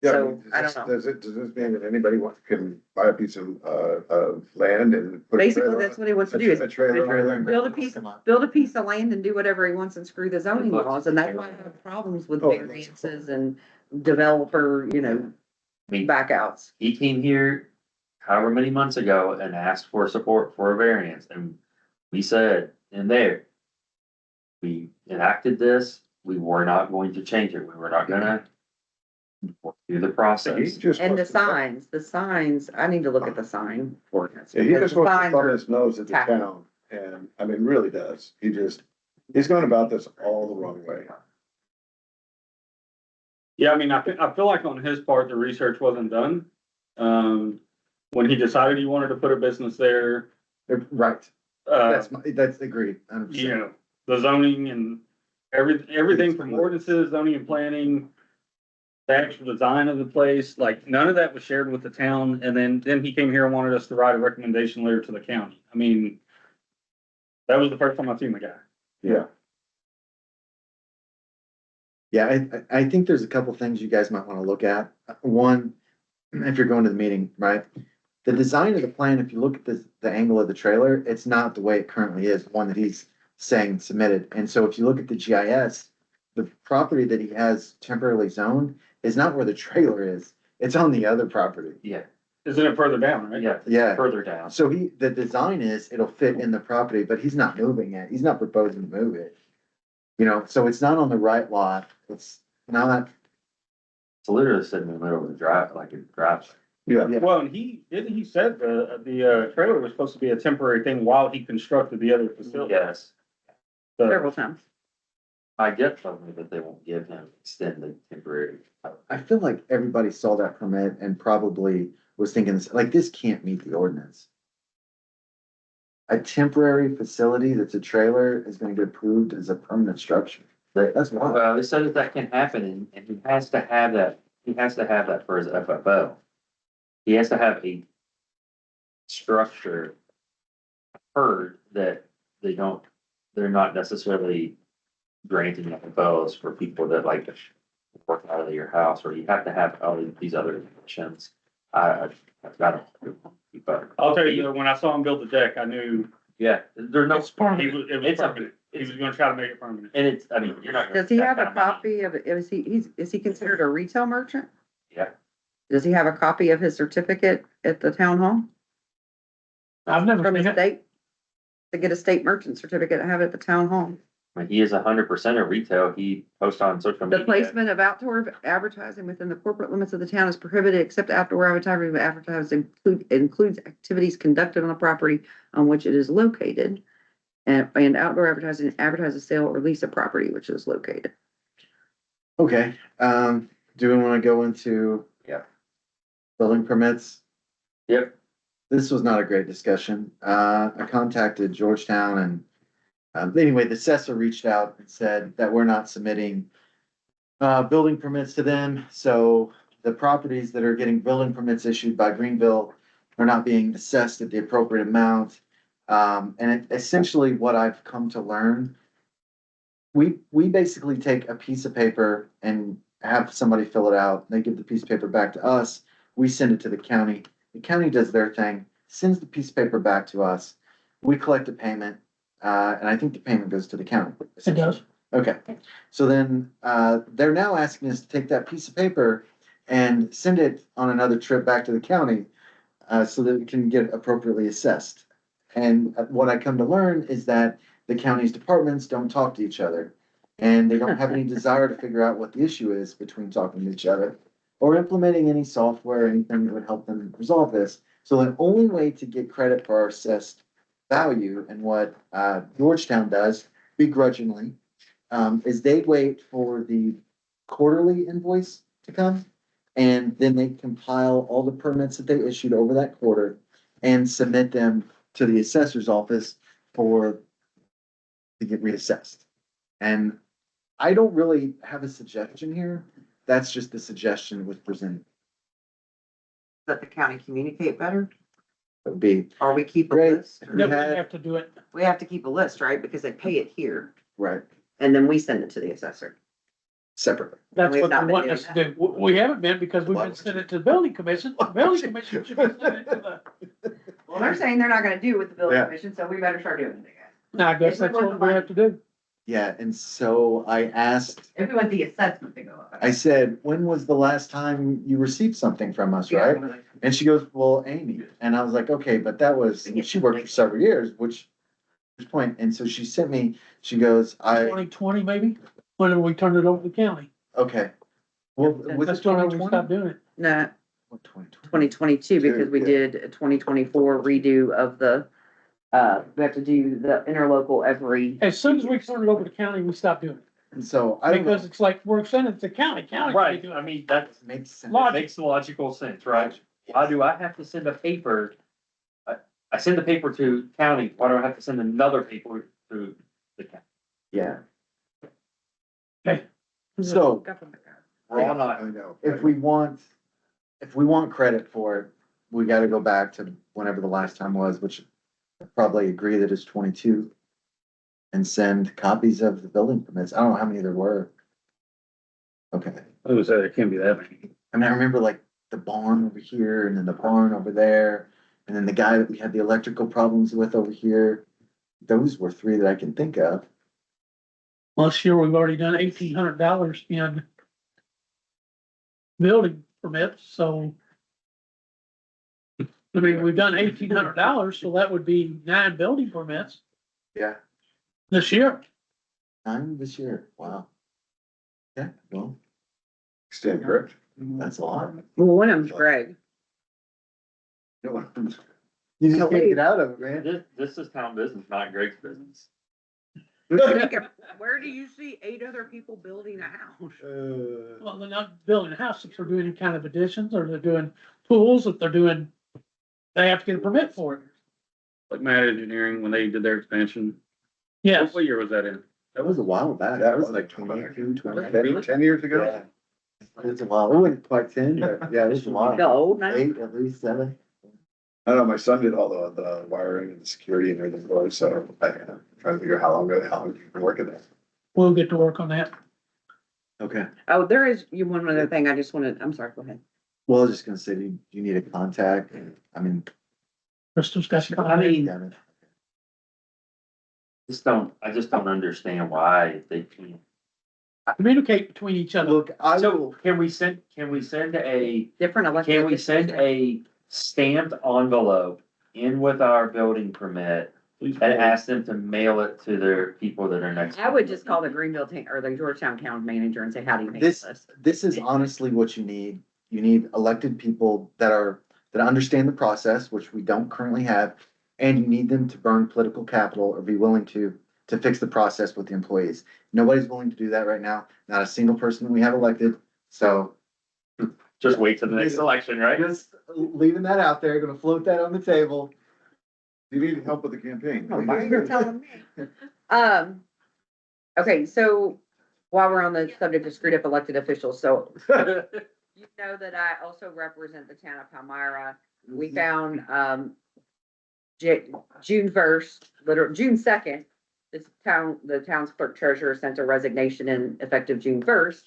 Yeah, So, I don't know. Does this mean that anybody can buy a piece of land and put a Basically, trailer on that's it? what he wants to do, is A trailer on it? build a piece of land and do whatever he wants and screw the zoning laws, and that's why I have problems with Oh, variances and developer, I mean, backouts. he came here however many months ago and asked for support for a variance, and we said in there, we enacted this, we were not going to change it. We were not gonna work through the He process. just And wants the signs, I need to look at the sign ordinance. Yeah, he because just the wants to signs thumb are his nose at the tacky. town, and, I mean, really does. He's going about this all the wrong way. Yeah, I mean, I feel like on his part, the research wasn't done. When he decided he wanted to put a business there, Right, uh, that's agreed, 100%. you know, the zoning and everything from ordinances, zoning and planning, the actual design of the place, like, none of that was shared with the town, and then he came here and wanted us to write a recommendation letter to the county. I mean, that was the first time I've seen the guy. Yeah. Yeah, I think there's a couple things you guys might wanna look at. One, if you're going to the meeting, right? The design of the plan, if you look at the angle of the trailer, it's not the way it currently is, the one that he's saying submitted. And so if you look at the GIS, the property that he has temporarily zoned is not where the trailer is. It's on the other property. Yeah, Isn't it further down, right? yeah, Yeah. further down. So the design is, it'll fit in the property, but he's not moving it. He's not proposing to move it. You know, so it's not on the right lot. It's not, It's literally sitting in the middle of the drive, like a drive. Yeah. Yeah. Well, and he said the trailer was supposed to be a temporary thing while he constructed the other facility. Yes, So, Several times. I get from me that they won't give him extended temporary. I feel like everybody saw that permit and probably was thinking, like, this can't meet the ordinance. A temporary facility that's a trailer is gonna get approved as a permanent structure. That's wild. Well, they said that can happen and he has to have that for his FFO. He has to have a structure heard that they're not necessarily granting FFOs for people that like to work out of your house, or you have to have all these other conditions. I've got to keep up. I'll tell you, when I saw him build the deck, I knew Yeah, there's no, It's permanent. it was It's a- permanent. He was gonna try to make it permanent. and it's, I mean, you're not. gonna Does he spend have that a kind of money. copy of, is he considered a retail merchant? Yeah. Does he have a copy of his certificate at the town hall I've never from seen the it. state? To get a state merchant certificate and have it at the town hall? I mean, he is 100% of retail. He posts on social The media. placement of outdoor advertising within the corporate limits of the town is prohibited except outdoor advertising. Advertising includes activities conducted on the property on which it is located. And outdoor advertising advertises sale or lease of property which is located. Okay, do we wanna go into? Yeah. Building permits? Yep. This was not a great discussion. I contacted Georgetown and, anyway, the assessor reached out and said that we're not submitting building permits to them. So the properties that are getting building permits issued by Greenville are not being assessed at the appropriate amount. Essentially what I've come to learn, we basically take a piece of paper and have somebody fill it out. They give the piece of paper back to us. We send it to the county. The county does their thing, sends the piece of paper back to us. We collect a payment, and I think the payment goes to the county. It does. Okay, so then, they're now asking us to take that piece of paper and send it on another trip back to the county, so that we can get appropriately assessed. And what I come to learn is that the county's departments don't talk to each other. And they don't have any desire to figure out what the issue is between talking to each other or implementing any software or anything that would help them resolve this. So the only way to get credit for our assessed value and what, Georgetown does begrudgingly, is they wait for the quarterly invoice to come. And then they compile all the permits that they issued over that quarter and submit them to the assessor's office to get reassessed. And I don't really have a suggestion here. That's just the suggestion was presented. Let the county communicate better, It would be, or we keep a Great. list? We Then we had- have to do it. We have to keep a list, right? Because they pay it here right, and then we send it to the assessor. separately. That's We've what not they been want doing us to do. We haven't been because we've been sending it to the building commission. The building commission should be sending it to the. Well, they're saying they're not gonna do with the building Yeah. commission, so we better start doing it again. No, I guess If we that's want what the we have to do. Yeah, and so I asked, If we want the assessment to go up. I said, when was the last time you received something from us, right? And she goes, well, Amy. And I was like, okay, but that was, she worked for several years, which point, and so she sent me, she goes, 2020 maybe, whenever we turned it over to the county. okay. Well, was That's it when we 2020? stopped doing it. No, What, 2020? 2022, because we Yeah. did a 2024 redo of the, we have to do the interlocal every, As soon as we turned it over to county, we stopped doing it. And so, I don't know, Because it's like, we're sending it to county, county. Right, I mean, that makes sense. makes logical sense, right? Why do I have to send a paper? I send the paper to county, why do I have to send another paper to the county? Yeah, Okay. so We're all not, I know. if we want credit for it, we gotta go back to whenever the last time was, which I probably agree that it's 22. And send copies of the building permits. I don't know how many there were. Okay, I was saying, it can't be that many. I mean, I remember like the barn over here and then the barn over there. And then the guy that we had the electrical problems with over here. Those were three that I can think of. Well, this year we've already done $1,800 in building permits, so. I mean, we've done $1,800, so that would be 9 building permits Yeah. this year. 9 this year, wow. Yeah, well, Stand correct. that's a lot. well, one of them's Greg. You just can't get out of it, man. This is town business, not Greg's business. Where do you see 8 other people building a house? Well, they're not building a house if they're doing any kind of additions, or they're doing pools, if they're doing, they have to get a permit for it. Like Mad Engineering, when they did their expansion. Yes, What year was that in? That was a while back. That That was was like like 22, 20. 10 years ago? Yeah. It's a while. It wasn't quite 10, but yeah, it was a while. The old now? 8, at least 7. I don't know, my son did all the wiring and the security and everything for it, so I'm trying to figure out how long you've been working there. we'll get to work on that. Okay. Oh, there is, one other thing I just wanted, I'm sorry, go ahead. Well, I was just gonna say, do you need a contact? I mean. Crystal's got some. I mean, damn it. I just don't understand why they can't. Communicate between each other. Look, I So will, can we send a, Different elected. can we send a stamped envelope in with our building permit and ask them to mail it to their people that are next? I would just call the Greenville or the Georgetown Town Manager and say, how do you make this, this? this is honestly what you need. You need elected people that understand the process, which we don't currently have. And you need them to burn political capital or be willing to fix the process with the employees. Nobody's willing to do that right now. Not a single person that we have elected. So Just wait till the next election, right? just leaving that out there, gonna float that on the table. You need help with the campaign. Oh, why are you telling me? Okay, so while we're on the subject of screwed up elected officials, so you know that I also represent the town of Palmyra. We found, June 1st, June 2nd, the town's clerk treasurer sent a resignation in effective June 1st,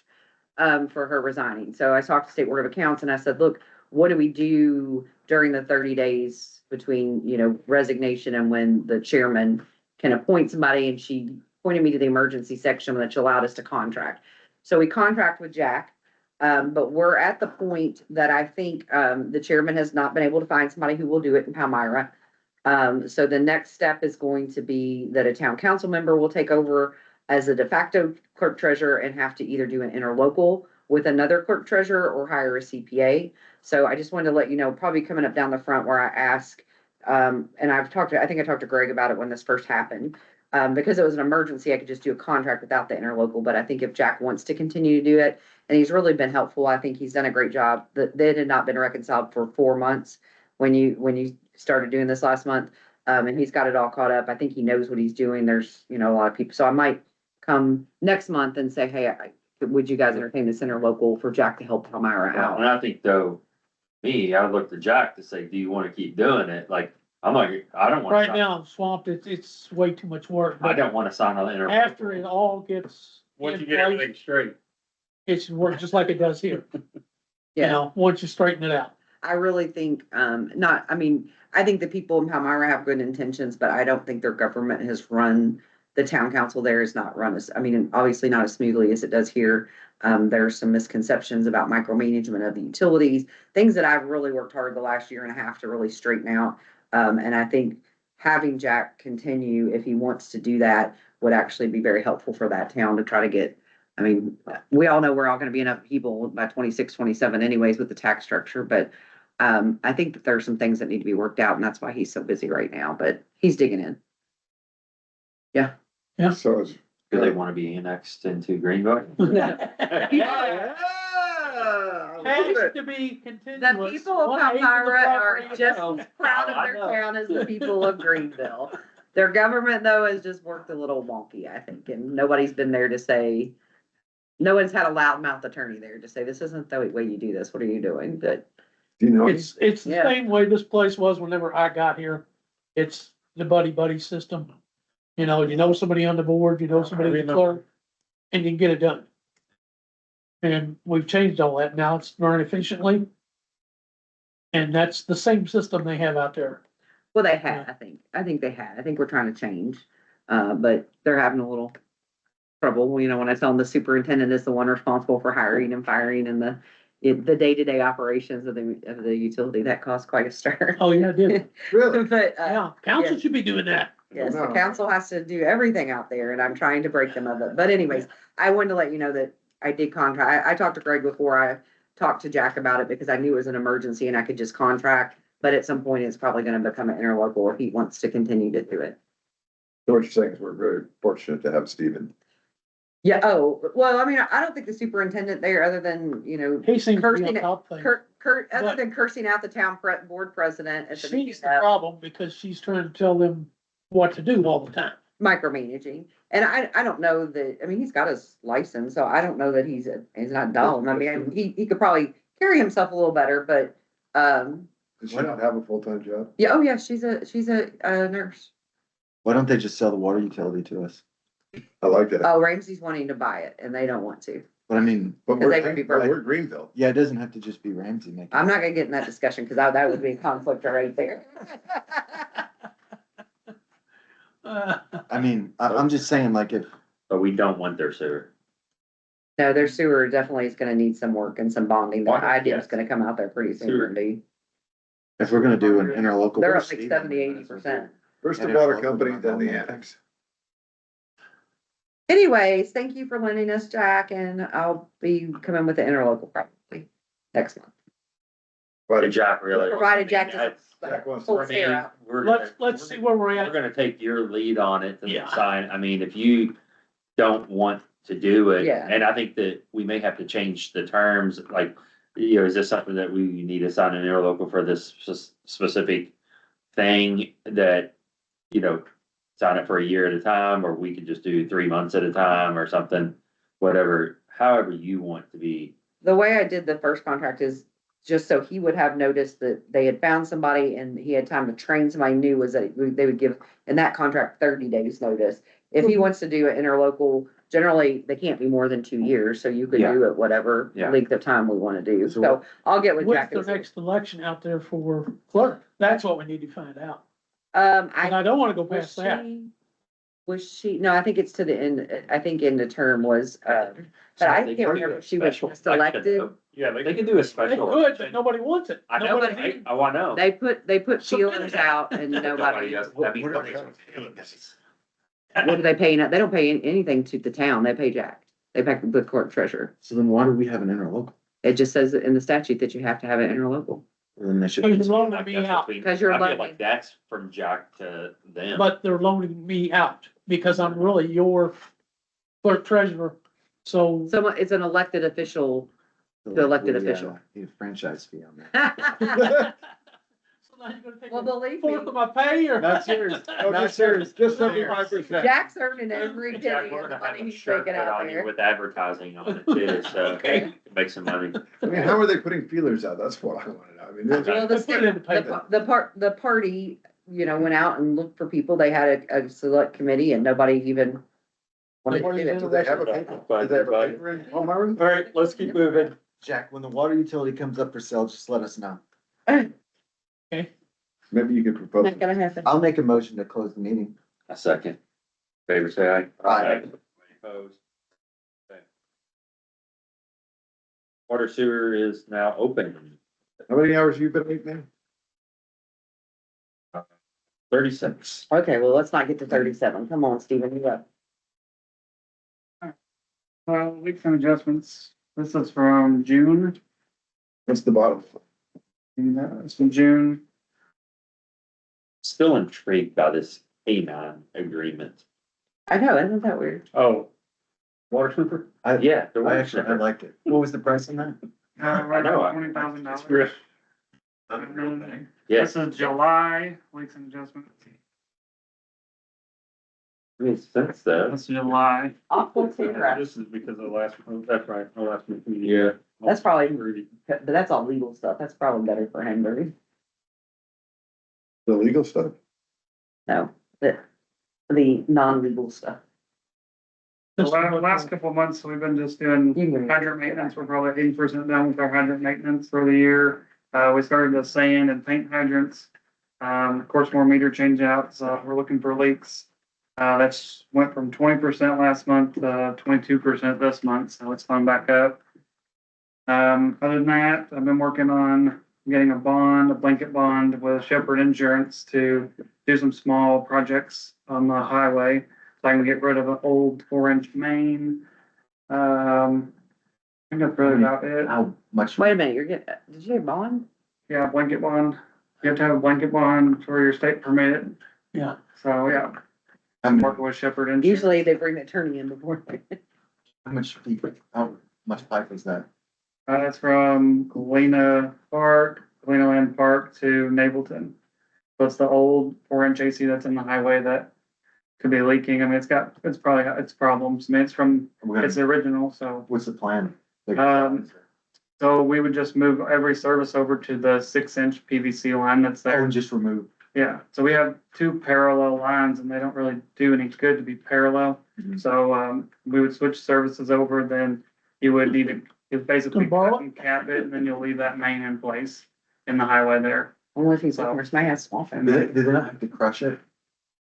for her resigning. So I talked to State Board of Accounts and I said, look, what do we do during the 30 days between, resignation and when the chairman can appoint somebody? And she pointed me to the emergency section that allowed us to contract. So we contract with Jack. But we're at the point that I think, the chairman has not been able to find somebody who will do it in Palmyra. So the next step is going to be that a town council member will take over as a de facto clerk treasurer and have to either do an interlocal with another clerk treasurer or hire a CPA. So I just wanted to let you know, probably coming up down the front where I ask, and I think I talked to Greg about it when this first happened. Because it was an emergency, I could just do a contract without the interlocal, but I think if Jack wants to continue to do it, and he's really been helpful, I think he's done a great job. They had not been reconciled for 4 months when you started doing this last month. And he's got it all caught up. I think he knows what he's doing. There's, a lot of people. So I might come next month and say, hey, would you guys entertain this interlocal for Jack to help Palmyra out? And I think though, I would look to Jack to say, do you want to keep doing it? Like, I don't want. Right now, I'm swamped. It's way too much work. I don't want to sign on the interlocal. After it all gets. Once you in get place, everything straight. It should work just like it does here. Yeah. Once you straighten it out. I really think, I think the people in Palmyra have good intentions, but I don't think their government has run, the town council there is not run obviously not as smoothly as it does here. There's some misconceptions about micromanagement of the utilities, things that I've really worked hard the last year and a half to really straighten out. And I think having Jack continue, if he wants to do that, would actually be very helpful for that town to try to get. I mean, we all know we're all gonna be in upheaval by 26, 27 anyways with the tax structure, but I think that there are some things that need to be worked out, and that's why he's so busy right now, but he's digging in. So it's. Do they wanna be annexed into Greenville? Yeah. Has to be The continuous. people of 1/8 the Palmyra are property just of as proud of their town as the people of Greenville. Their government, though, has just worked a little wonky, I think, and nobody's been there to say, no one's had a loudmouth attorney there to say, this isn't the way you do this, what are you doing? But Do you know? It's the Yeah. same way this place was whenever I got here. It's the buddy system. You know somebody on the board, you know somebody in the clerk, and you can get it done. And we've changed all that. Now it's run efficiently. And that's the same system they have out there. well, they had, I think they had, I think we're trying to change, but they're having a little trouble, when I tell them the superintendent is the one responsible for hiring and firing and the day-to-day operations of the utility, that caused quite a stir. Oh, yeah, it did. Really? But, Yeah, council yeah. should be doing that. yes, the No. council has to do everything out there, and I'm trying to break them of it. But anyways, I wanted to let you know that I did contract. I talked to Greg before I talked to Jack about it because I knew it was an emergency and I could just contract. But at some point, it's probably gonna become an interlocal if he wants to continue to do it. So what you're saying is we're very fortunate to have Stephen. Yeah, oh, well, I mean, I don't think the superintendent there, other than, He seems to be Cursing on it. top thing. Other But- than cursing out the town board president at the She's meeting, the problem because she's trying to tell them what to do all the time. micromanaging. And I don't know that, I mean, he's got his license, so I don't know that he's not dumb. I mean, he could probably carry himself a little better, but, Does she not have a full-time job? yeah, oh yeah, she's a nurse. Why don't they just sell the water utility to us? I like that. Oh, Ramsey's wanting to buy it and they don't want to. But I mean, But Because they would be perfect. we're Greenville. yeah, it doesn't have to just be Ramsey making. I'm not gonna get in that discussion because that would be a conflict right there. I mean, I'm just saying, like, if, But we don't want their sewer. No, their sewer definitely is gonna need some work and some bonding. The Water, idea is yes. gonna come out there pretty soon, Sewer. Randy. if we're gonna do an interlocal. They're where's up like Stephen? 70-80%. First the And water interlocal company, on then the that. annex. Anyways, thank you for lending us, Jack, and I'll be coming with the interlocal probably next month. But And Jack really. Provided Jack I- Jack wants to- pull I his hair mean, out. we're Let's gonna- see where we're We're at. gonna take your lead on it Yeah. and sign. I mean, if you don't want to do it. Yeah. And I think that we may have to change the terms, like, is this something that we need to sign an interlocal for this specific thing that, sign it for a year at a time, or we could just do 3 months at a time or something, whatever, however you want to be. The way I did the first contract is just so he would have noticed that they had found somebody and he had time to train somebody new, was that they would give in that contract 30 days notice. If he wants to do an interlocal, generally they can't be more than 2 years, so you could Yeah. do it whatever Yeah. length of time we want to do. So So I'll get with What's Jack. the and see. next election out there for clerk? That's what we need to find out. And I I don't wanna go was past that. no, I think it's to the end, I think in the term was, but I They can't could do remember a if she was special election, selected. though. Yeah, They could do a They special. could, but election. nobody wants it. I know, Nobody- I wanna know. They put Submit feelers it. out and Nobody nobody, does. What- I mean, what are nobody's they- doing this. what do they pay? They don't pay anything to the town. They pay Jack. They pay the court treasurer. So then why do we have an interlocal? It just says in the statute that you have to have an interlocal. Well, then they should. Because they're loaning Like, me that's out, between- Because you're I feel loaning. like that's from Jack to them. but they're loaning me out because I'm really your clerk treasurer. So Someone, it's an elected official. The elected official. Need a franchise fee on that. So now you're gonna take Well, a believe me, fourth of my pay or? Not serious. Not serious, just 75%. Jack's earning every Jack, penny we're of the gonna have money a he's shirt making put out on you there. with advertising on it too, so Okay. make some money. I mean, how are they putting feelers out? That's what I wanna know. I mean, there's- Well, the Put it in the state, paper. the party, went out and looked for people. They had a select committee and nobody even wanted to do do it. they have a paper? Do they have a paper in Palmyra? All right, let's keep moving. Jack, when the water utility comes up for sale, just let us know. Maybe you could propose. Not gonna happen. I'll make a motion to close the meeting. A second. Favor say aye. Aye. Opposed? Okay. Water sewer is now open. How many hours have you been eating? 36. Okay, well, let's not get to 37. Come on, Steven, you up. Leaks and adjustments, this is from June, That's the bottom. it's from June. Still intrigued by this A9 agreement. I know, isn't that weird? Oh, water sniffer? Yeah. I actually, I liked it. What was the price on that? Right know, around $20,000. It's real. Yes, This is July, leaks and adjustments, makes sense though. that's July. Aquaterra. This is because of the last, oh, that's right, the last meeting. Yeah. That's probably, Rudy. but that's all legal stuff. That's probably better for Hamburg. The legal stuff. No, the non-legal stuff. The last couple of months, we've been just doing You can- hydrant maintenance, we're probably 80% done with our hydrant maintenance for the year. We started to sand and paint hydrants. Of course, more meter change outs, we're looking for leaks. That's went from 20% last month, 22% this month, so it's gone back up. Other than that, I've been working on getting a blanket bond with Shepherd Insurance to do some small projects on the highway. So I can get rid of an old 4-inch main. I think that's really about it. How much? Wait a minute, you're getting, did you get bond? Yeah, blanket bond. You have to have a blanket bond for your state permit. Yeah. So, yeah, How I'm much, working with Shepherd Insurance. Usually they bring the attorney in before. how much pipe is that? That's from Galena Land Park to Napleton. So it's the old 4-inch AC that's in the highway that could be leaking. I mean, it's probably got its problems. I mean, it's the original, so. What's the plan? So we would just move every service over to the 6-inch PVC line that's Oh, there. and just remove. Yeah, so we have two parallel lines and they don't really do any good to be parallel. Mhm. So, we would switch services over, then you would need to, it's basically borrow cut and cap it, and then you'll leave that main in place in the highway there. Only if he's, of course, my has small phone. Do they not have to crush it?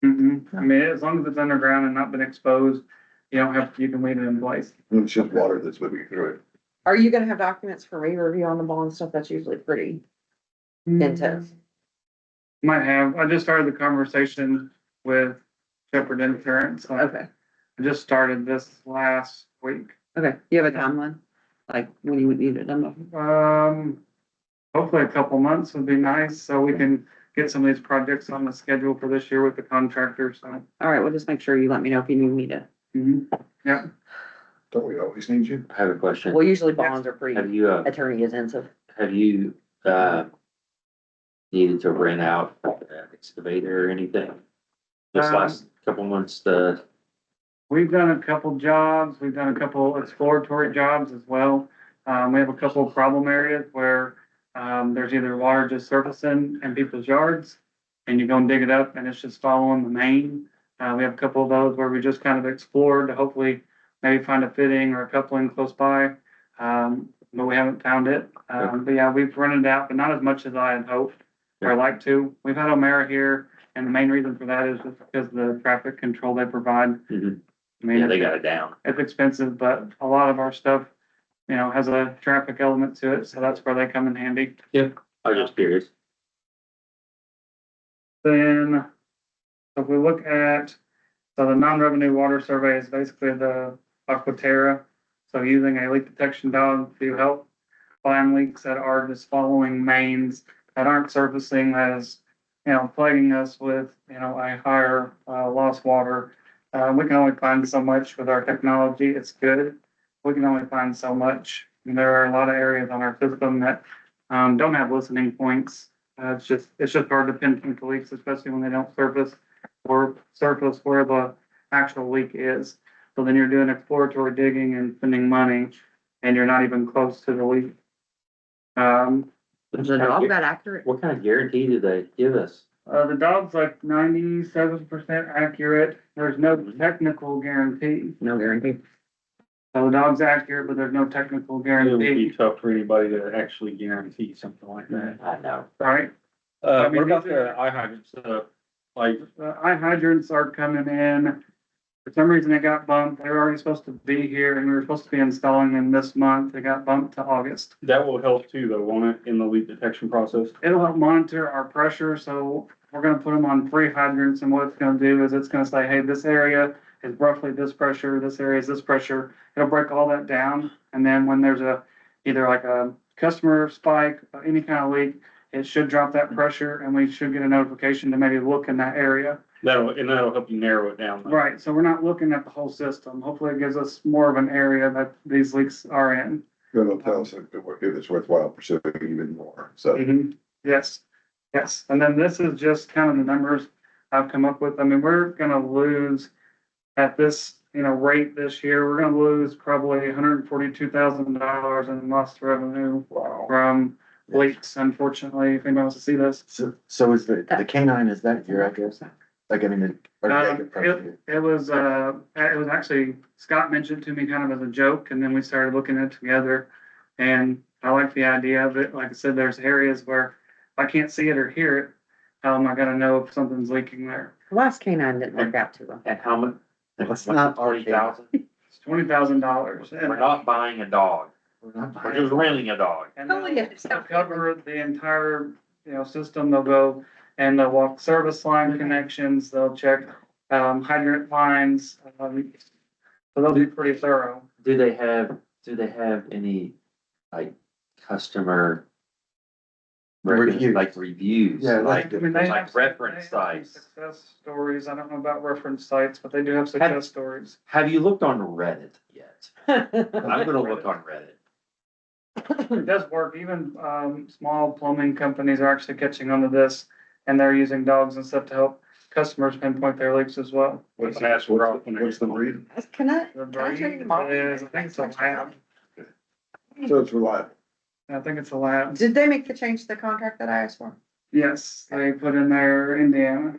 I mean, as long as it's underground and not been exposed, you don't have, you can leave it in place. It's just water that's moving through it. Are you gonna have documents for me to review on the bond stuff? That's usually pretty intense. Might have, I just started the conversation with Shepherd Insurance. Okay, I just started this last week. okay. You have a timeline? Like when you would need it done? Hopefully a couple months would be nice, so we can get some of these projects on the schedule for this year with the contractor, so. All right, well, just make sure you let me know if you need me to. Yeah, Don't we always need you? I have a question. Well, usually bonds are Have pretty you, attorney intensive. needed to rent out an excavator or anything? This last couple months, we've done a couple jobs, we've done a couple exploratory jobs as well. We have a couple of problem areas where, there's either water just surfacing in people's yards, and you go and dig it up and it's just following the main. We have a couple of those where we just kind of explored to hopefully maybe find a fitting or a coupling close by. But we haven't found it. But yeah, we've rented out, but not as much as I had hoped or like to. We've had O'Mara here, and the main reason for that is just because of the traffic control they provide. Mhm. I mean, yeah, they got it down. it's expensive, but a lot of our stuff, you know, has a traffic element to it, so that's where they come in handy. I was just curious. Then, so if we look at, so the non-revenue water survey is basically the Aquaterra. So using a leak detection dog to help find leaks that are just following mains that aren't surfacing, that is, you know, plaguing us with, you know, a higher, lost water. We can only find so much with our technology. It's good. We can only find so much. And there are a lot of areas on our system that, don't have listening points. It's just hard to pinpoint the leaks, especially when they don't surface where the actual leak is. So then you're doing exploratory digging and spending money, and you're not even close to the leak. Is the dog that accurate? What kind of guarantee do they give us? The dog's like 97% accurate. There's no technical guarantee. No guarantee. So the dog's accurate, but there's no technical It would guarantee, be tough for anybody to actually guarantee something like that. I know. right? I mean, What about these are- the eye hydrant stuff? Like, The eye hydrants are coming in For some reason, it got bumped. They were already supposed to be here and we were supposed to be installing them this month. It got bumped to August. That will help too, though, won't it, in the leak detection process? It'll help monitor our pressure, so we're gonna put them on 3 hydrants, and what it's gonna do is it's gonna say, hey, this area is roughly this pressure, this area is this pressure. It'll break all that down, and then when there's either like a customer spike, or any kind of leak, it should drop that pressure, and we should get a notification to maybe look in that area. That'll help you narrow it down. Right, so we're not looking at the whole system. Hopefully it gives us more of an area that these leaks are in. It'll tell us if it's worthwhile pursuing even more, so. Yes, yes. And then this is just kind of the numbers I've come up with. I mean, we're gonna lose at this, rate this year, we're gonna lose probably $142,000 in lost revenue from leaks, unfortunately, if anybody wants to see this. So is the canine, is that your idea? Like, I mean, It was actually, Scott mentioned to me kind of as a joke, and then we started looking at it together. And I like the idea of it. Like I said, there's areas where if I can't see it or hear it, how am I gonna know if something's leaking there? Last canine didn't work out too well. And how much? It's not our 20,000? It's $20,000. We're not buying a dog. We're just renting a dog. And Oh, yeah. they'll cover the entire, system. They'll go and they'll walk service line connections. They'll check, hydrant lines. So they'll be pretty thorough. Do they have any, like, customer Reviews. like reviews? Yeah, Like, I mean, they like have- reference they have some sites? Success stories. I don't know about reference sites, but they do have success stories. Have you looked on Reddit yet? I'm gonna look on Reddit. It does work. Even, small plumbing companies are actually catching onto this, and they're using dogs and stuff to help customers pinpoint their leaks as well. What's Ask the Ralph when what's the breed? Can I? The Can I tell you breed mom? is, I think it's a lab. So it's reliable. I think it's a lab. Did they make the change to the contract that I asked for? Yes, they put in there Indiana.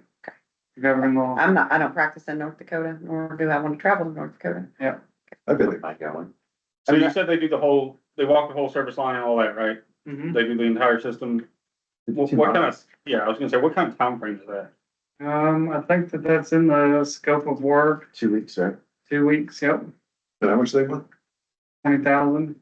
Governing law. I don't practice in North Dakota, nor do I want to travel to North Dakota. I've been, Am I going? So you said they walk the whole service line and all that, right? Mhm. They do the entire system. What kind of, I was gonna say, what kind of time frame is that? I think that's in the scope of work, 2 weeks, right? 2 weeks, yep, and how much they want? 20,000.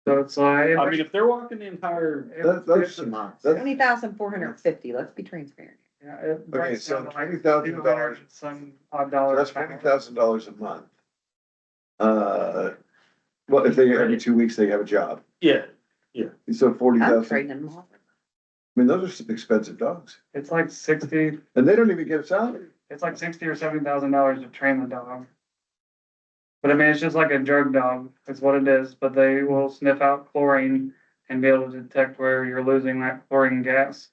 So it's like. I mean, if they're walking the entire, That's, Months. that's, 20,450, let's be transparent. Yeah, it okay, breaks so down to like $20,000, some odd dollars. that's $20,000 a month. Well, if they, every 2 weeks they have a job, yeah, so I'm 40,000, I trading them all. mean, those are some expensive dogs, It's like 60, and they don't even get a salary. it's like 60 or $70,000 to train the dog. But I mean, it's just like a drug dog, is what it is, but they will sniff out chlorine and be able to detect where you're losing that chlorine gas.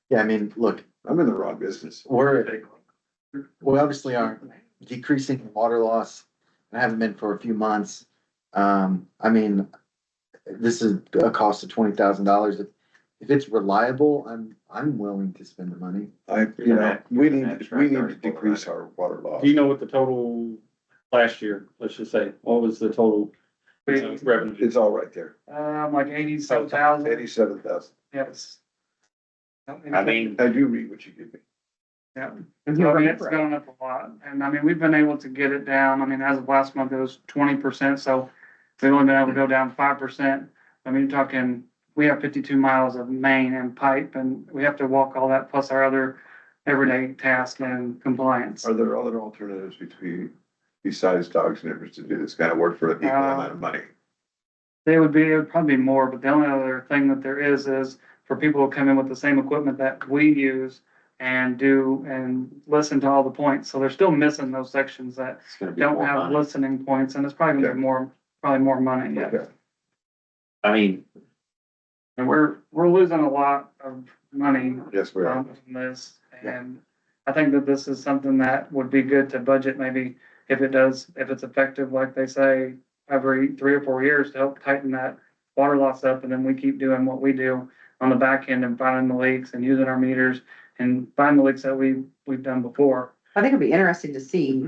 Yeah, I mean, look, I'm in the wrong business. we obviously aren't decreasing water loss. I haven't been for a few months. I mean, this is a cost of $20,000. If it's reliable, I'm willing to spend the money. We need to decrease our water loss. do you know what the total last year, let's just say, what was the total revenue? It's all right there, Like 87,000, 87,000. yes. I mean, I do read what you give me. Yeah, so, I mean, it's gone up a lot, and I mean, we've been able to get it down, I mean, as of last month, it was 20%, so we've only been able to go down 5%. I mean, you're talking, we have 52 miles of main and pipe, and we have to walk all that plus our other everyday tasks and compliance. Are there other alternatives besides dogs and neighbors to do this kind of work for an equal amount of money? It would probably be more, but the only other thing that there is for people who come in with the same equipment that we use and do and listen to all the points, so they're still missing those sections that it's gonna be don't more have money. listening points, and it's probably gonna be probably more money, yeah. Okay. I mean, And we're losing a lot of money Yes, we are. on this, and I think that this is something that would be good to budget maybe if it's effective, like they say, every 3 or 4 years to help tighten that water loss up, and then we keep doing what we do on the back end and finding the leaks and using our meters and finding the leaks that we've done before. I think it'd be interesting to see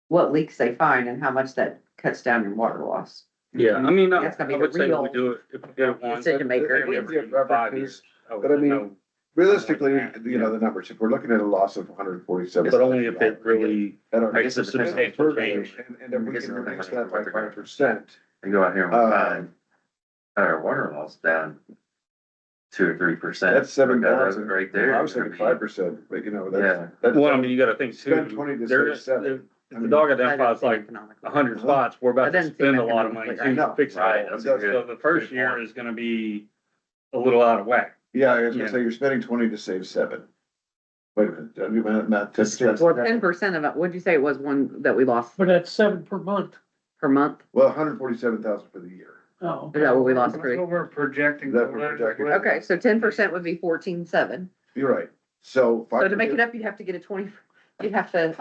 what leaks they find and how much that cuts down your water loss. Yeah, I mean, I That's gonna be would say the we do it, if we did it once. decision maker. maybe every 5 years. But I mean, realistically, you know, the numbers, if we're looking at a loss of 147. But only if it really At our- makes a substantial change. And if we can reduce that by 5%, And go out here and find, our water loss down 2 or 3%. that's 7,000. Right there. I was thinking 5%, but you know, Yeah. that's. Well, I mean, you gotta think Spend too, 20 to there, save 7. if the dog identifies like Economically. 100 spots, we're about That to doesn't spend a seem lot of money economically to right. fix it. Right, all. that's So a good- the first good year point. is gonna be a little out of whack. Yeah, I was Yeah. gonna say, you're spending 20 to save 7. Wait a minute, I mean, Matt, Well, 10% of it, what'd you say it was one that we lost But that's 7 per month. per month? well, 147,000 for the year. Oh. Is that what we lost That's for? what we're projecting. That we're projecting. Okay, so 10% would be 14.7. You're right, so. So to make it up, you'd have to get a 20, you'd have to.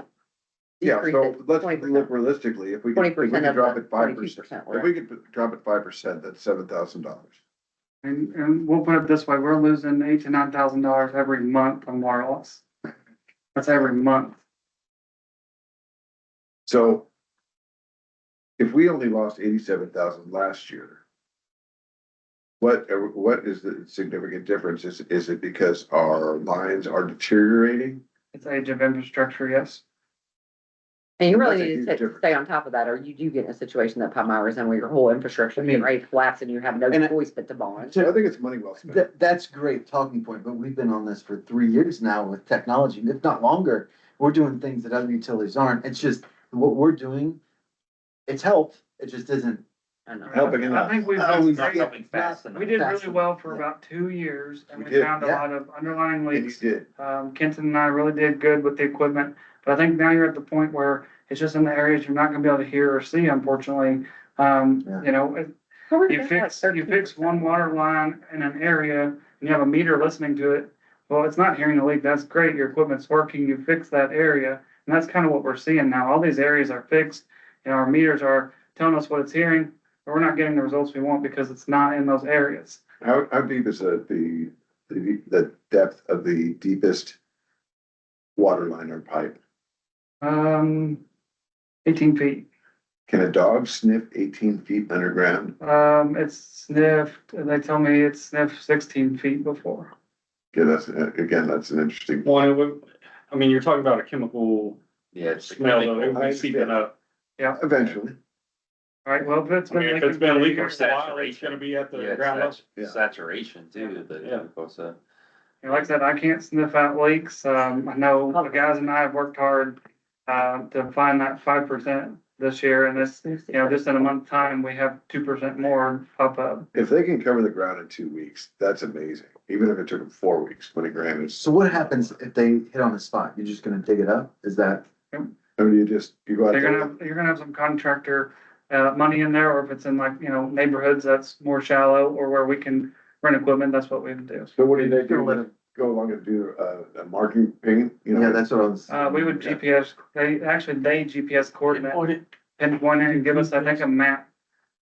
Yeah, decrease so it let's 20%. look realistically, if we could, if we 20% could of drop the it 5%, 22%. if we could drop it 5%, that's $7,000. And we'll put it this way, we're losing $8,000 to $9,000 every month on water loss. That's every month. So if we only lost 87,000 last year, what is the significant difference? Is it because our lines are deteriorating? It's age of infrastructure, yes. And you really That's a need huge to difference. stay on top of that, or you do get in a situation that Palmyra's in where your whole infrastructure is getting ready to collapse and you have no And I- choice but to bond. I think it's money well spent. That's great talking point, but we've been on this for 3 years now with technology, if not longer. We're doing things that other utilities aren't. It's just what we're doing. It's helped. It just isn't. I know. Helping I enough. think we've Oh, done he's great. not helping fast enough. We did Fast really well enough, for yeah. about 2 years and We we did, found a yeah. lot of underlying And you leaks. did. Kenton and I really did good with the equipment, but I think now you're at the point where it's just in the areas you're not gonna be able to hear or see, unfortunately. Yeah. You know, you fix one water line in an area and you have a meter listening to it. Well, it's not hearing the leak. That's great. Your equipment's working. You fix that area. And that's kind of what we're seeing now. All these areas are fixed. You know, our meters are telling us what it's hearing, but we're not getting the results we want because it's not in those areas. How deep is the depth of the deepest water line or pipe? 18 feet. Can a dog sniff 18 feet underground? It's sniffed, they tell me it's sniffed 16 feet before. Yeah, that's an interesting. Well, it would, I mean, you're talking about a chemical Yeah, it's. smell, though, it won't keep it up. Eventually, All right, well, if it's I mean, been if it's leaking been for leaking years, for a while, it's gonna be at the Yeah, ground level. Yeah. saturation too, the Yeah. chemical stuff. like I said, I can't sniff out leaks. I know the guys and I have worked hard to find that 5% this year, and this, you know, just in a month's time, we have 2% more pop up. if they can cover the ground in 2 weeks, that's amazing. Even if it took them 4 weeks, 20 grand is, So what happens if they hit on a spot? You're just gonna dig it up? Is that? I mean, you go out You're gonna have some contractor money in there, or if it's in like, you know, neighborhoods that's more shallow or where we can rent equipment, that's what we would do. So what do they You're gonna let do? it- Go along and do a marking paint, you know? Yeah, that's what I was. We would GPS, they GPS coordinate, On it. pinpoint it and give us, I think, a map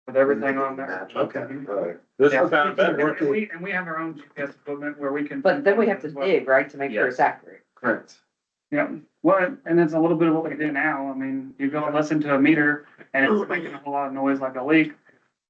with everything on there. Okay. Right. This Yeah. is sound better. And we have our own GPS equipment where we can. But then we have to as well. dig, right, to make sure it's accurate. Correct. Yeah, well, and it's a little bit of what we do now. I mean, you go and listen to a meter and it's making a whole lot of noise like a leak.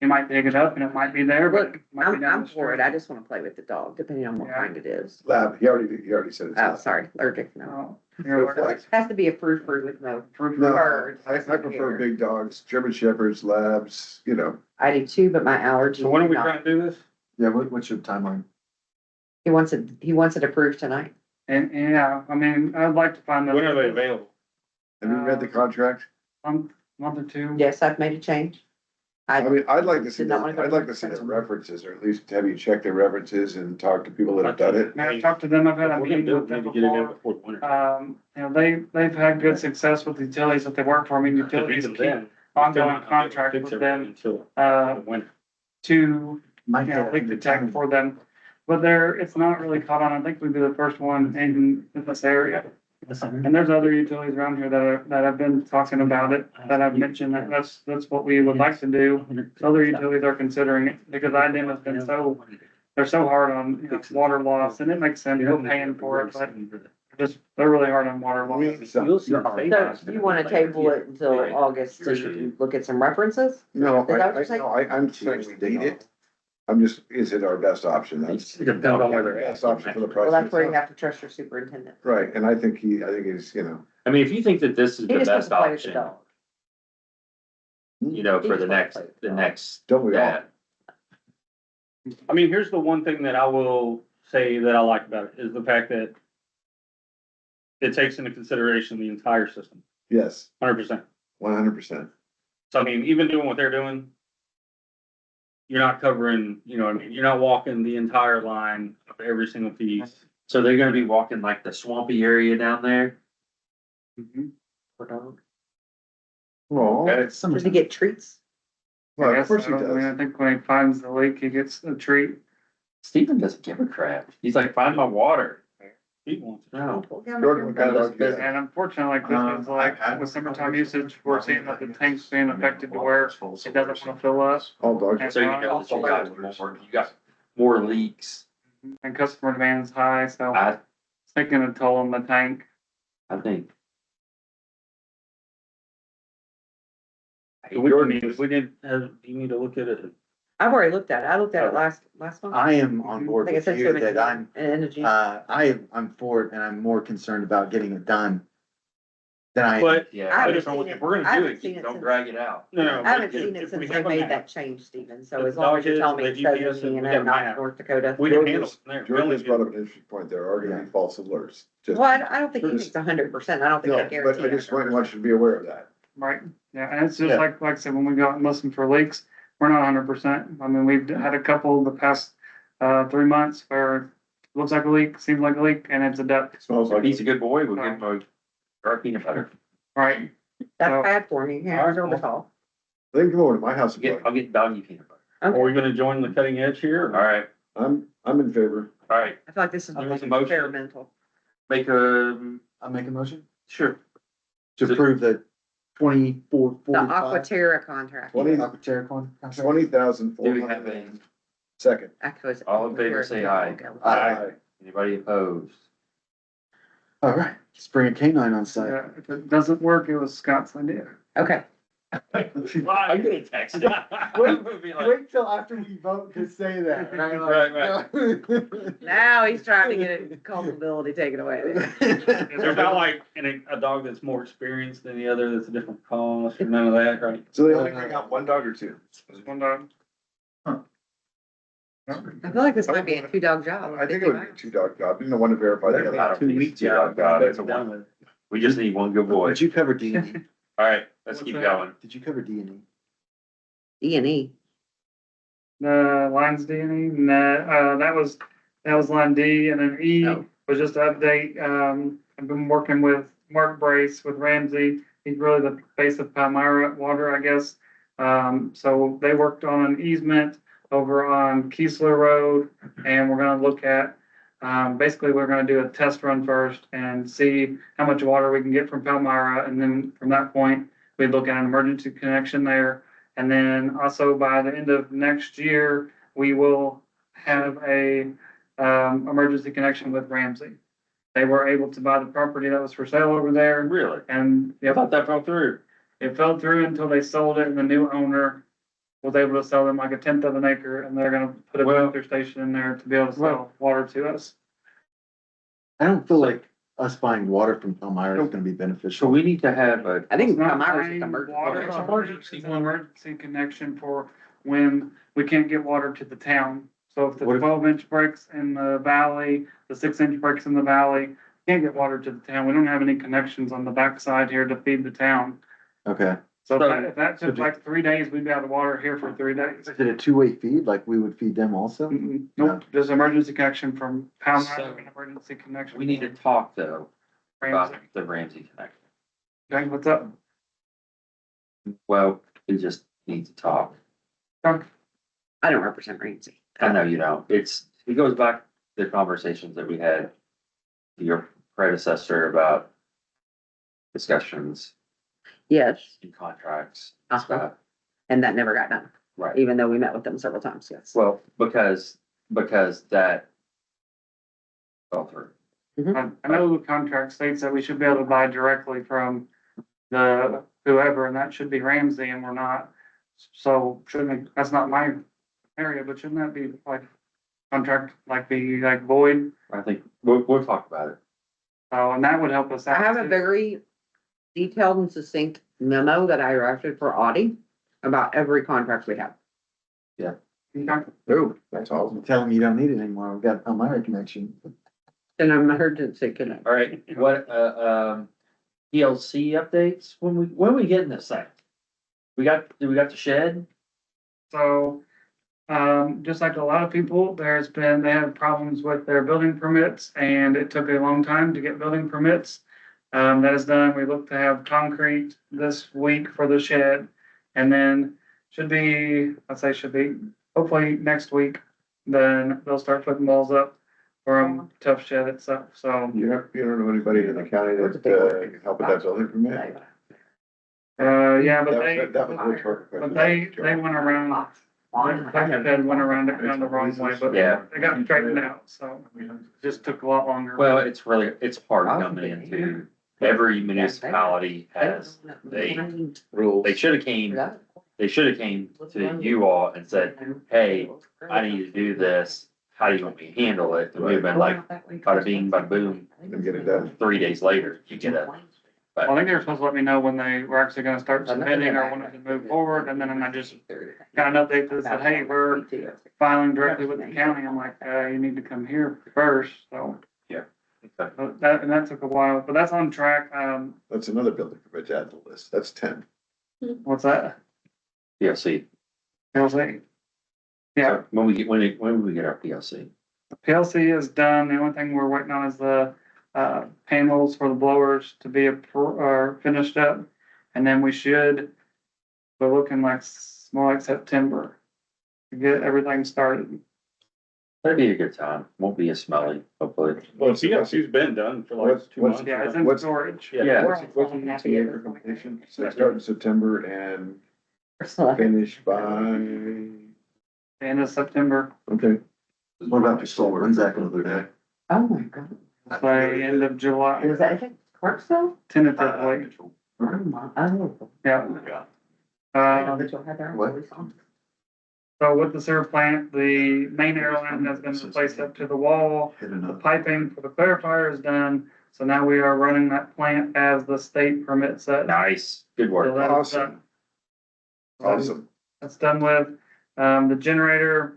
You might dig it up and it might be there, but. Look, it might be down I'm the for it, street. I just wanna play with the dog, depending on what Yeah. kind it is. Lab, he already said it's. Oh, lab. sorry, allergic, no. Oh, So you're it's like- Has to be a frou with no, No, birds. I prefer big dogs, German shepherds, labs, you know. I do too, but my allergy. So when are we not- trying to do this? Yeah, what's your timeline? He wants it approved tonight. And yeah, I mean, I'd like to find. When are they available? Have you read the contract? Month or two. Yes, I've made a change. I mean, I'd like to see, Did not wanna go I'd like to see their references, or at least have you check their references and talk to people that have done it. And I've talked to them, I've had a If we're gonna meeting do it, with we them need to get it in before. before the winter. You know, they've had good success with the utilities that they work for. I mean, utilities Even keep then, ongoing still contract fix with everything them, Until uh, the winter. to, Might you know, get leak detect for them. But it's not really caught on. I think we'd be the first one in this area. And there's other utilities around here that have been talking about it, that I've mentioned that that's what we would like to do. Other utilities are considering it because IDEM has been they're so hard on, you know, water loss, and it makes sense, we're paying for it, but they're really hard on water loss. So you wanna table it until August to look at some references? No, Is that what you're saying? I'm saying we date it, I'm just, is it our best option? That's It depends on where they're at. best option for the price. Well, that's where you have to trust your superintendent. Right, and I think he's, you know, I mean, if you think that this is He the just wants best to play with the option, dog. you know, He for just the wants next, to play with the the dog. next. don't we all? that, I mean, here's the one thing that I will say that I like about it, is the fact that it takes into consideration the entire system, Yes, 100%. 100%. So I mean, even doing what they're doing, you're not covering, you know, what I mean, you're not walking the entire line of every single piece. So they're gonna be walking like the swampy area down there? Well, Okay. Does he get treats? well, I of guess course he so. I mean, I does. think when he finds the leak, he gets a treat. Steven doesn't give a crap. He's like, find my water. He wants it. No. Jordan, what kind of dog do you have? And unfortunately, like this is like with summertime usage, we're seeing that the tank's being affected to where it doesn't want to fill up. All dogs. So you know that you got more leaks. And customer demand is high, so I, it's taking a toll on the tank. I think. We didn't have, you need to look at it. I've already looked at it. I looked at it last month. I am on board I think I with sent you you that I'm, in the June. I'm for it and I'm more concerned about getting it done than I am. But Yeah. I haven't if we're seen it. We're I gonna do haven't it, seen it don't since- drag it out. no. I haven't if- seen it if since we they have a made map, that change, Stephen, so The as long as you dog tell me is, it the says GPS, in we Indiana, got a not map. North Dakota. We can handle it from there. We Jordan only just brought do- up an interesting point. There are gonna be false alerts. Just- Well, I don't think he Sure. thinks 100%. I don't think No, they but guarantee. I just want 100%. you to be aware of that. Right, yeah, and it's just Yeah. like I said, when we go out and listen for leaks, we're not 100%. I mean, we've had a couple the past 3 months where it looks like a leak, seems like a leak, and it's a duck, Smells If like. he's a good boy, we'll give him a dark peanut butter. right? That's bad for me. Yeah, Alright, sorbitol. They can come over to my house and I'll play. get doggy peanut butter. Are Okay. we gonna join the cutting edge here? All right, I'm in favor. all right. I feel like this is I'll make a like motion. experimental. Make a, I'll make a motion sure. to approve the 24, The 45. Aquaterra contract. 20 Aquaterra contract. 20,000. Do we have a, Second. all in favor, say aye. Aye. Anybody opposed? All right, let's bring a canine on site. Yeah, if it doesn't work, it was Scott's idea. Okay, I'm gonna text him. Wait till after we vote to say that. Right, now he's trying to get culpability taken away. There's not like a dog that's more experienced than the other, that's a different cost, or none of that, right? So they only bring out one dog or two? Just one dog. I feel like this might be a 2-dog job. I think it would be a two-dog job. You know, one to verify the About other. a 2 week job, God, it's a one. We just need one good boy. Did you cover D and E? All right, let's keep What's that? going. Did you cover D and E? E&E. The lines D and E, no, that was line D, and then E Oh. was just an update. I've been working with Mark Brace with Ramsey. He's really the face of Palmyra Water, I guess. So they worked on an easement over on Keesler Road, and we're gonna look at, basically, we're gonna do a test run first and see how much water we can get from Palmyra, and then from that point, we look at an emergency connection there. And then also by the end of next year, we will have a emergency connection with Ramsey. They were able to buy the property that was for sale over there, Really? and I thought that fell through. it fell through until they sold it, and the new owner was able to sell them like 1/10 of an acre, and they're gonna put a Well- booster station in there to be able to sell water to us. I don't feel like us buying water from Palmyra is gonna be So beneficial. we need to have a, I think It's not Palmyra's buying just water, emergency. it's an emergency connection for when we can't get water to the town. So if the What if- 12-inch breaks in the valley, the 6-inch breaks in the valley, can't get water to the town. We don't have any connections on the backside here to feed the town. Okay. So So- if that took like 3 days, we'd be out of water here for 3 days. Is it a two-way feed, like we would feed them also? Nope, just emergency connection from Palmyra, So- an emergency connection. we need to talk though about Ramsey. the Ramsey connection. Okay, what's up? Well, we just need to talk. I don't represent Ramsey. I know you don't. It goes back to the conversations that we had with your predecessor about discussions Yes, and contracts Uh-huh. and stuff. and that never got done, Right. even though we met with them several times, yes. Well, because that fell through. I know the contract states that we should be able to buy directly from the whoever, and that should be Ramsey, and we're not. So shouldn't, that's not my area, but shouldn't that be like contract, like be like void? I think, we'll talk about it. Oh, and that would help us I out. have a too. very detailed and succinct memo that I drafted for Audie about every contract we have. Okay. Oh, that's awesome. Tell them you don't need it anymore. We've got Elmira connection. And I'm emergency connect. All right, what, PLC updates, when we getting this thing? We got the shed? So, just like a lot of people, they have problems with their building permits and it took a long time to get building permits. That is done. We look to have concrete this week for the shed. And then should be hopefully next week, then they'll start putting walls up for a tough shed itself. So, You don't know anybody in the county that, can help with that building permit? yeah, but That was Rich Harper. but they went around. They went around it kind of the wrong way, but Yeah. they got straightened out, so it just took a lot longer. Well, it's hard coming into, every municipality has, they should have came to you all and said, hey, I need to do this, how do you want me to handle it? And we've been like, bada bing, bada boom, And get it done. 3 days later, you get it. Well, I think they were supposed to let me know when they were actually gonna start submitting or wanted to move forward, and then I just got an update that said, hey, we're filing directly with the county. I'm like, you need to come here first, so. Okay. But that took a while, but that's on track. That's another building permit to add to the list. That's 10. What's that? PLC. PLC? Yeah, When will we get our PLC? PLC is done. The only thing we're waiting on is the panels for the blowers to be finished up. And then we're looking like more like September to get everything started. That'd be a good time, won't be as smelly, hopefully. Well, CLC's been done for like 2 months. Yeah, it's in What's- storage. Yeah. What's the ETA for completion? So start in September and finish by, End of September, okay. What about the solar? When's that gonna be there? Oh my God. by end of July, Was that, is it Clarksville? tentatively. Oh. Yeah. That you'll have their own What? police on. So with the sewer plant, the main air line has been replaced up to the wall. Hit The another. piping for the clarifier is done. So now we are running that plant as the state permit says. Nice, good So work. that is Awesome. done. Awesome. That's done with. The generator,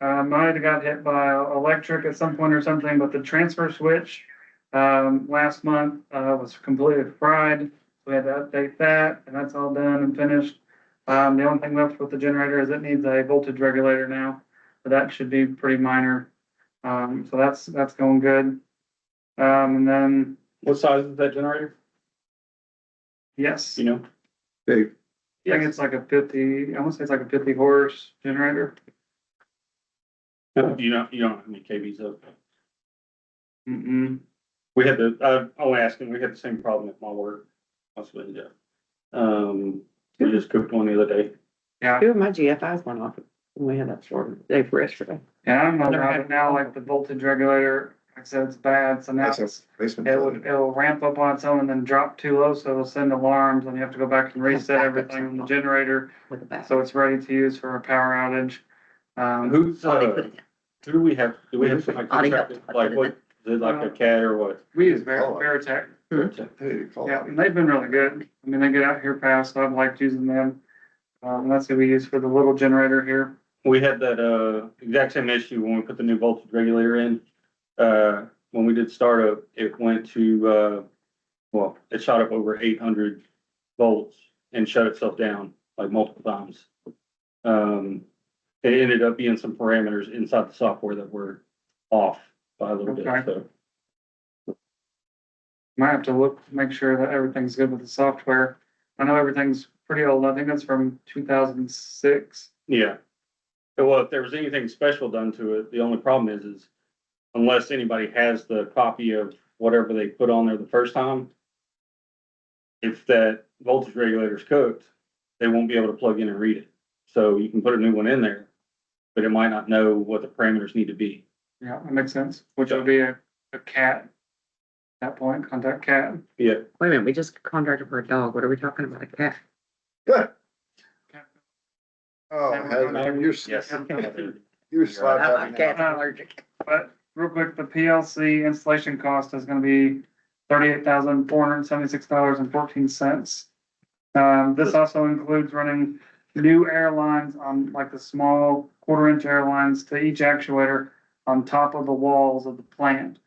might have got hit by electric at some point or something, but the transfer switch, last month, was completely fried. We had to update that, and that's all done and finished. The only thing left with the generator is it needs a voltage regulator now, but that should be pretty minor. So that's going good. And then, What size is that generator? yes, You know? Big. I think it's like a 50, I want to say it's like a 50 horse generator. You don't know how many KVs of. Mm-mm. We had I'll ask him, we had the same problem at my work. Possibly, yeah. We just cooked one the other day. Yeah, Two of my GFIs went off when we had that storm day for yesterday. and I don't know Never about had it now, one. like the voltage regulator, like I said, it's bad, so now That's a it's, basement. it'll ramp up on its own and then drop too low, so it'll send alarms, and you have to go back and reset everything on the generator, With the back. so it's ready to use for a power outage. Who's, Oh, they put it in. who do we have? Do we have somebody Audie helped. contracted? Like what, is it like a CAT or what? We use Oh. Veritech, Hey, call yeah, out. and they've been really good. I mean, they get out here fast, so I've liked using them. That's who we use for the little generator here. We had that, exact same issue when we put the new voltage regulator in. When we did startup, it went to, well, it shot up over 800 volts and shut itself down like multiple times. It ended up being some parameters inside the software that were off by a little bit, Okay. so. Might have to look, make sure that everything's good with the software. I know everything's pretty old. I think it's from 2006. Yeah. Well, if there was anything special done to it, the only problem is unless anybody has the copy of whatever they put on there the first time, if that voltage regulator's cooked, they won't be able to plug in and read it. So you can put a new one in there, but it might not know what the parameters need to be. Yeah, that makes sense, which would be a cat. At that point, contact cat. Yeah. Wait a minute, we just contracted for a dog. What are we talking about? A cat? Good. Oh, Heather, you're, Yes. you're slap I'm happy now. cat allergic. But real quick, the PLC installation cost is gonna be $38,476.14. This also includes running new airlines on like the small 1/4 inch airlines to each actuator on top of the walls of the plant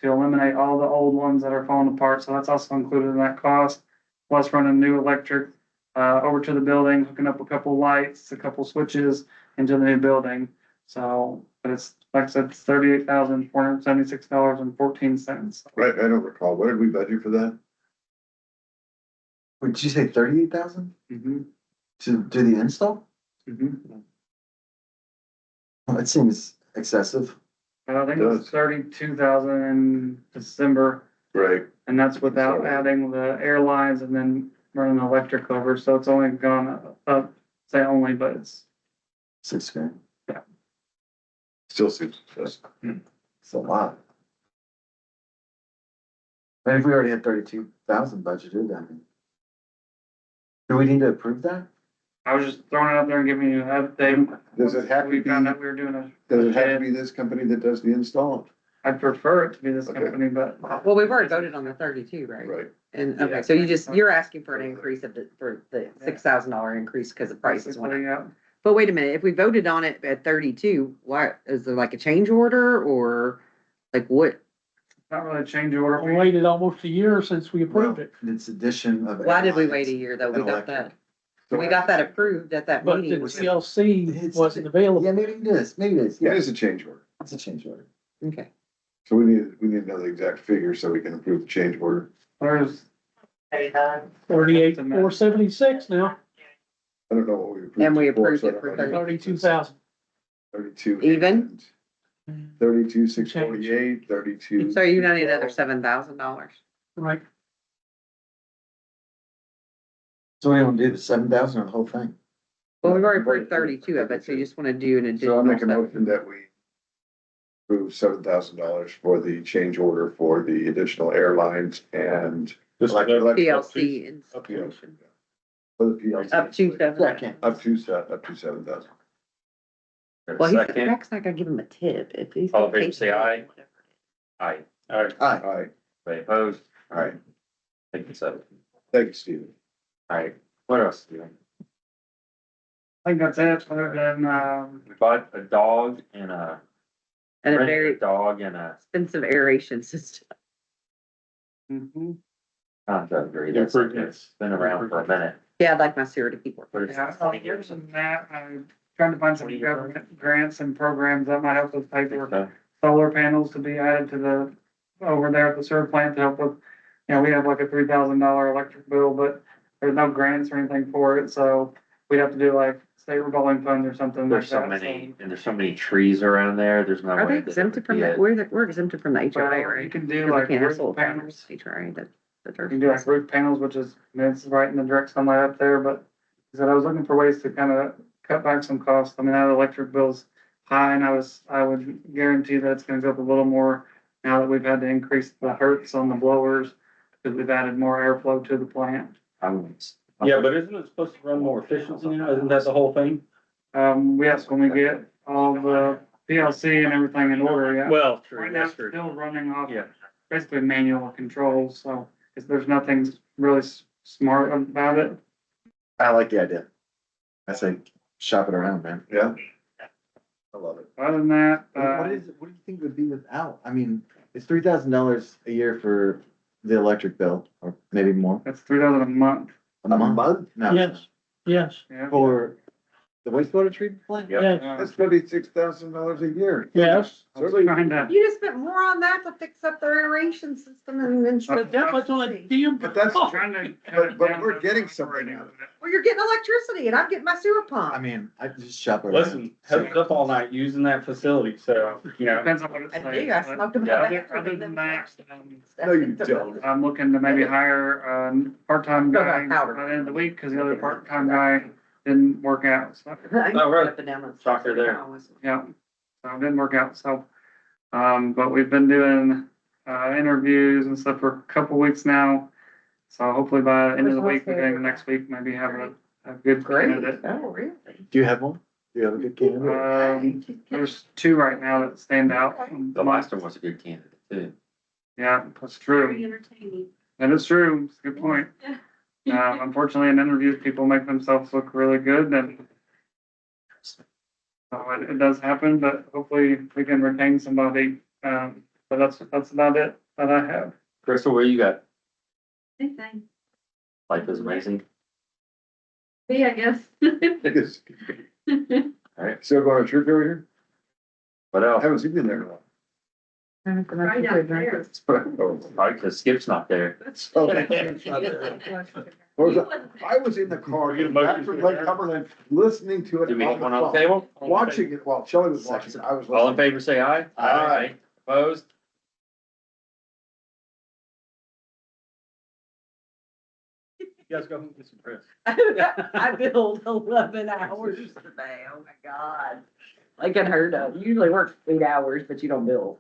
to eliminate all the old ones that are falling apart. So that's also included in that cost. Plus running new electric over to the building, hooking up a couple lights, a couple switches into the new building. So, but it's, like I said, it's $38,476.14. Right, I don't recall. What did we budget for that? Would you say 38,000 Mm-hmm. to do the install? Mm-hmm. Well, it seems excessive. I think it was 32,000 in December, Right, and that's without Sorry. adding the airlines and then running the electric over. So it's only gone up, say only, but it's, $6,000. still seems excessive. It's a lot. And if we already had 32,000 budgeted, I mean. Do we need to approve that? I was just throwing it out there and giving you an update. Does it have to We be, found out we were doing does it have to be this company that does the install? I'd prefer it to be this Okay. company, but Well, we've already voted on the 32, right? Right, And, Yeah. okay, so you're asking for an increase of for the $6,000 increase because the prices went up. basically, yeah. But wait a minute, if we voted on it at 32, why, is there like a change order or like what? Not really a change order. We waited almost a year since we approved it. It's addition of. Why did we wait airlines a year though? We and got that, electric. we got that approved at that But the meeting. CLC It's- wasn't available. Yeah, maybe it is, maybe it is, it yeah, is a change order, it's a change order. Okay. so we need to know the exact figure so we can approve the change order. There's 38,476 now, I don't know what we approved. And we before, approved so I it don't for know. 32,000. 32. Even? 32, 648, 32. So you don't need another $7,000. Right. So we don't do the 7,000 on the whole thing? Well, we've already approved 32 of it, so you just want to do an So I'll additional. make a seven. motion that we approve $7,000 for the change order for the additional airlines and electric. PLC installation, For the PLC. up to seven. Second. Up to 7,000. Well, Second, Mac's not gonna give him a tip if he's. All in gonna favor, pay say for it. aye. Aye. Alright, Aye. All right, Anybody opposed? all right. Thank you, so. Thank you, Stephen. Alright, what else do we? I think that's it, other than, We bought a dog and And a rented very a dog and a expensive aeration system. mhm. contract. Improvements. It's been around for a minute. Yeah, I'd like my sewer to keep But working. it's Yeah, 20 years. other than that, I'm trying to find some government grants and programs that might help us pay for So, solar panels to be added to the, over there at the sewer plant to help with, you know, we have like a $3,000 electric bill, but there's no grants or anything for it, so we'd have to do like state revolving funds or something like There's so that. many, and there's so many trees around there, there's no way. Are they that it exempted would from be that? it. We're exempted from the HOA, Well, you right? can Because do we like can't have roof solar panels, panels, HOA, the you can do like roof panels, which is, I mean, it's right in the direct sunlight up there, but I said I was looking for ways to kind of cut back some costs. I mean, that electric bill's high, and I would guarantee that it's gonna go up a little more now that we've had to increase the hertz on the blowers, because we've added more airflow to the plant. yeah, but isn't it supposed to run more efficiently now? Isn't that the whole thing? Yes, when we get all the PLC and everything in order, yeah. Well, Right now, it's still running off Yeah. basically manual controls, so there's nothing really smart about it. I like the idea. I say shop it around, man. Yeah. I love it. Other than that, What do you think would be without? I mean, it's $3,000 a year for the electric bill, or maybe more. that's $3,000 a month, A month? No. Yes, yes, yeah. For the wastewater treatment plant? Yep. yes, Uh, That's $36,000 a year. yes. I was trying to, You just spent more on that to fix up their aeration system and But that much on a damn. But that's- Oh, trying to. cut it But down we're to getting the something operating out of of it. well, you're getting electricity and I'm getting my sewer I pump. mean, I just shop it around. Listen, heads up all night using that facility, so, you know. Depends on what it's I like. do, I but smoked them. Other than that, No, you don't. I'm looking to maybe hire a part-time No, guy not powder. by the end of the week, because the other part-time guy didn't work out, so, Oh, right. Up and down the- Shocker there. yeah. So it didn't work out, so, but we've been doing, interviews and stuff for a couple weeks now. So hopefully by the end of the week, beginning of next week, maybe have a good Great. candidate. Oh, really? Do you have one? Do you have a good candidate? There's two right now that stand out. The last one was a good candidate too. Yeah, that's true. Very entertaining. That is true. It's a good point. Unfortunately, in interviews, people make themselves look really good and so it does happen, but hopefully we can retain somebody. But that's about it that I have. Crystal, where you got? Anything. Life is amazing. Me, I guess. Still going to church over here? What I else? haven't seen you in there in a while. Right out there. Oh. Probably because Skip's not there. Oh, it's not there. What was that? I was in the car, We get a motion back from to Lake adjourn? Cumberland, listening to it. Do we on have one on phone. the table? Watching it while Shelley was watching it. I was All in listening. favor, say aye. Aye. Opposed? You guys go home and get some rest. I billed 11 hours today. Oh my God. Like unheard of. You usually work 8 hours, but you don't bill.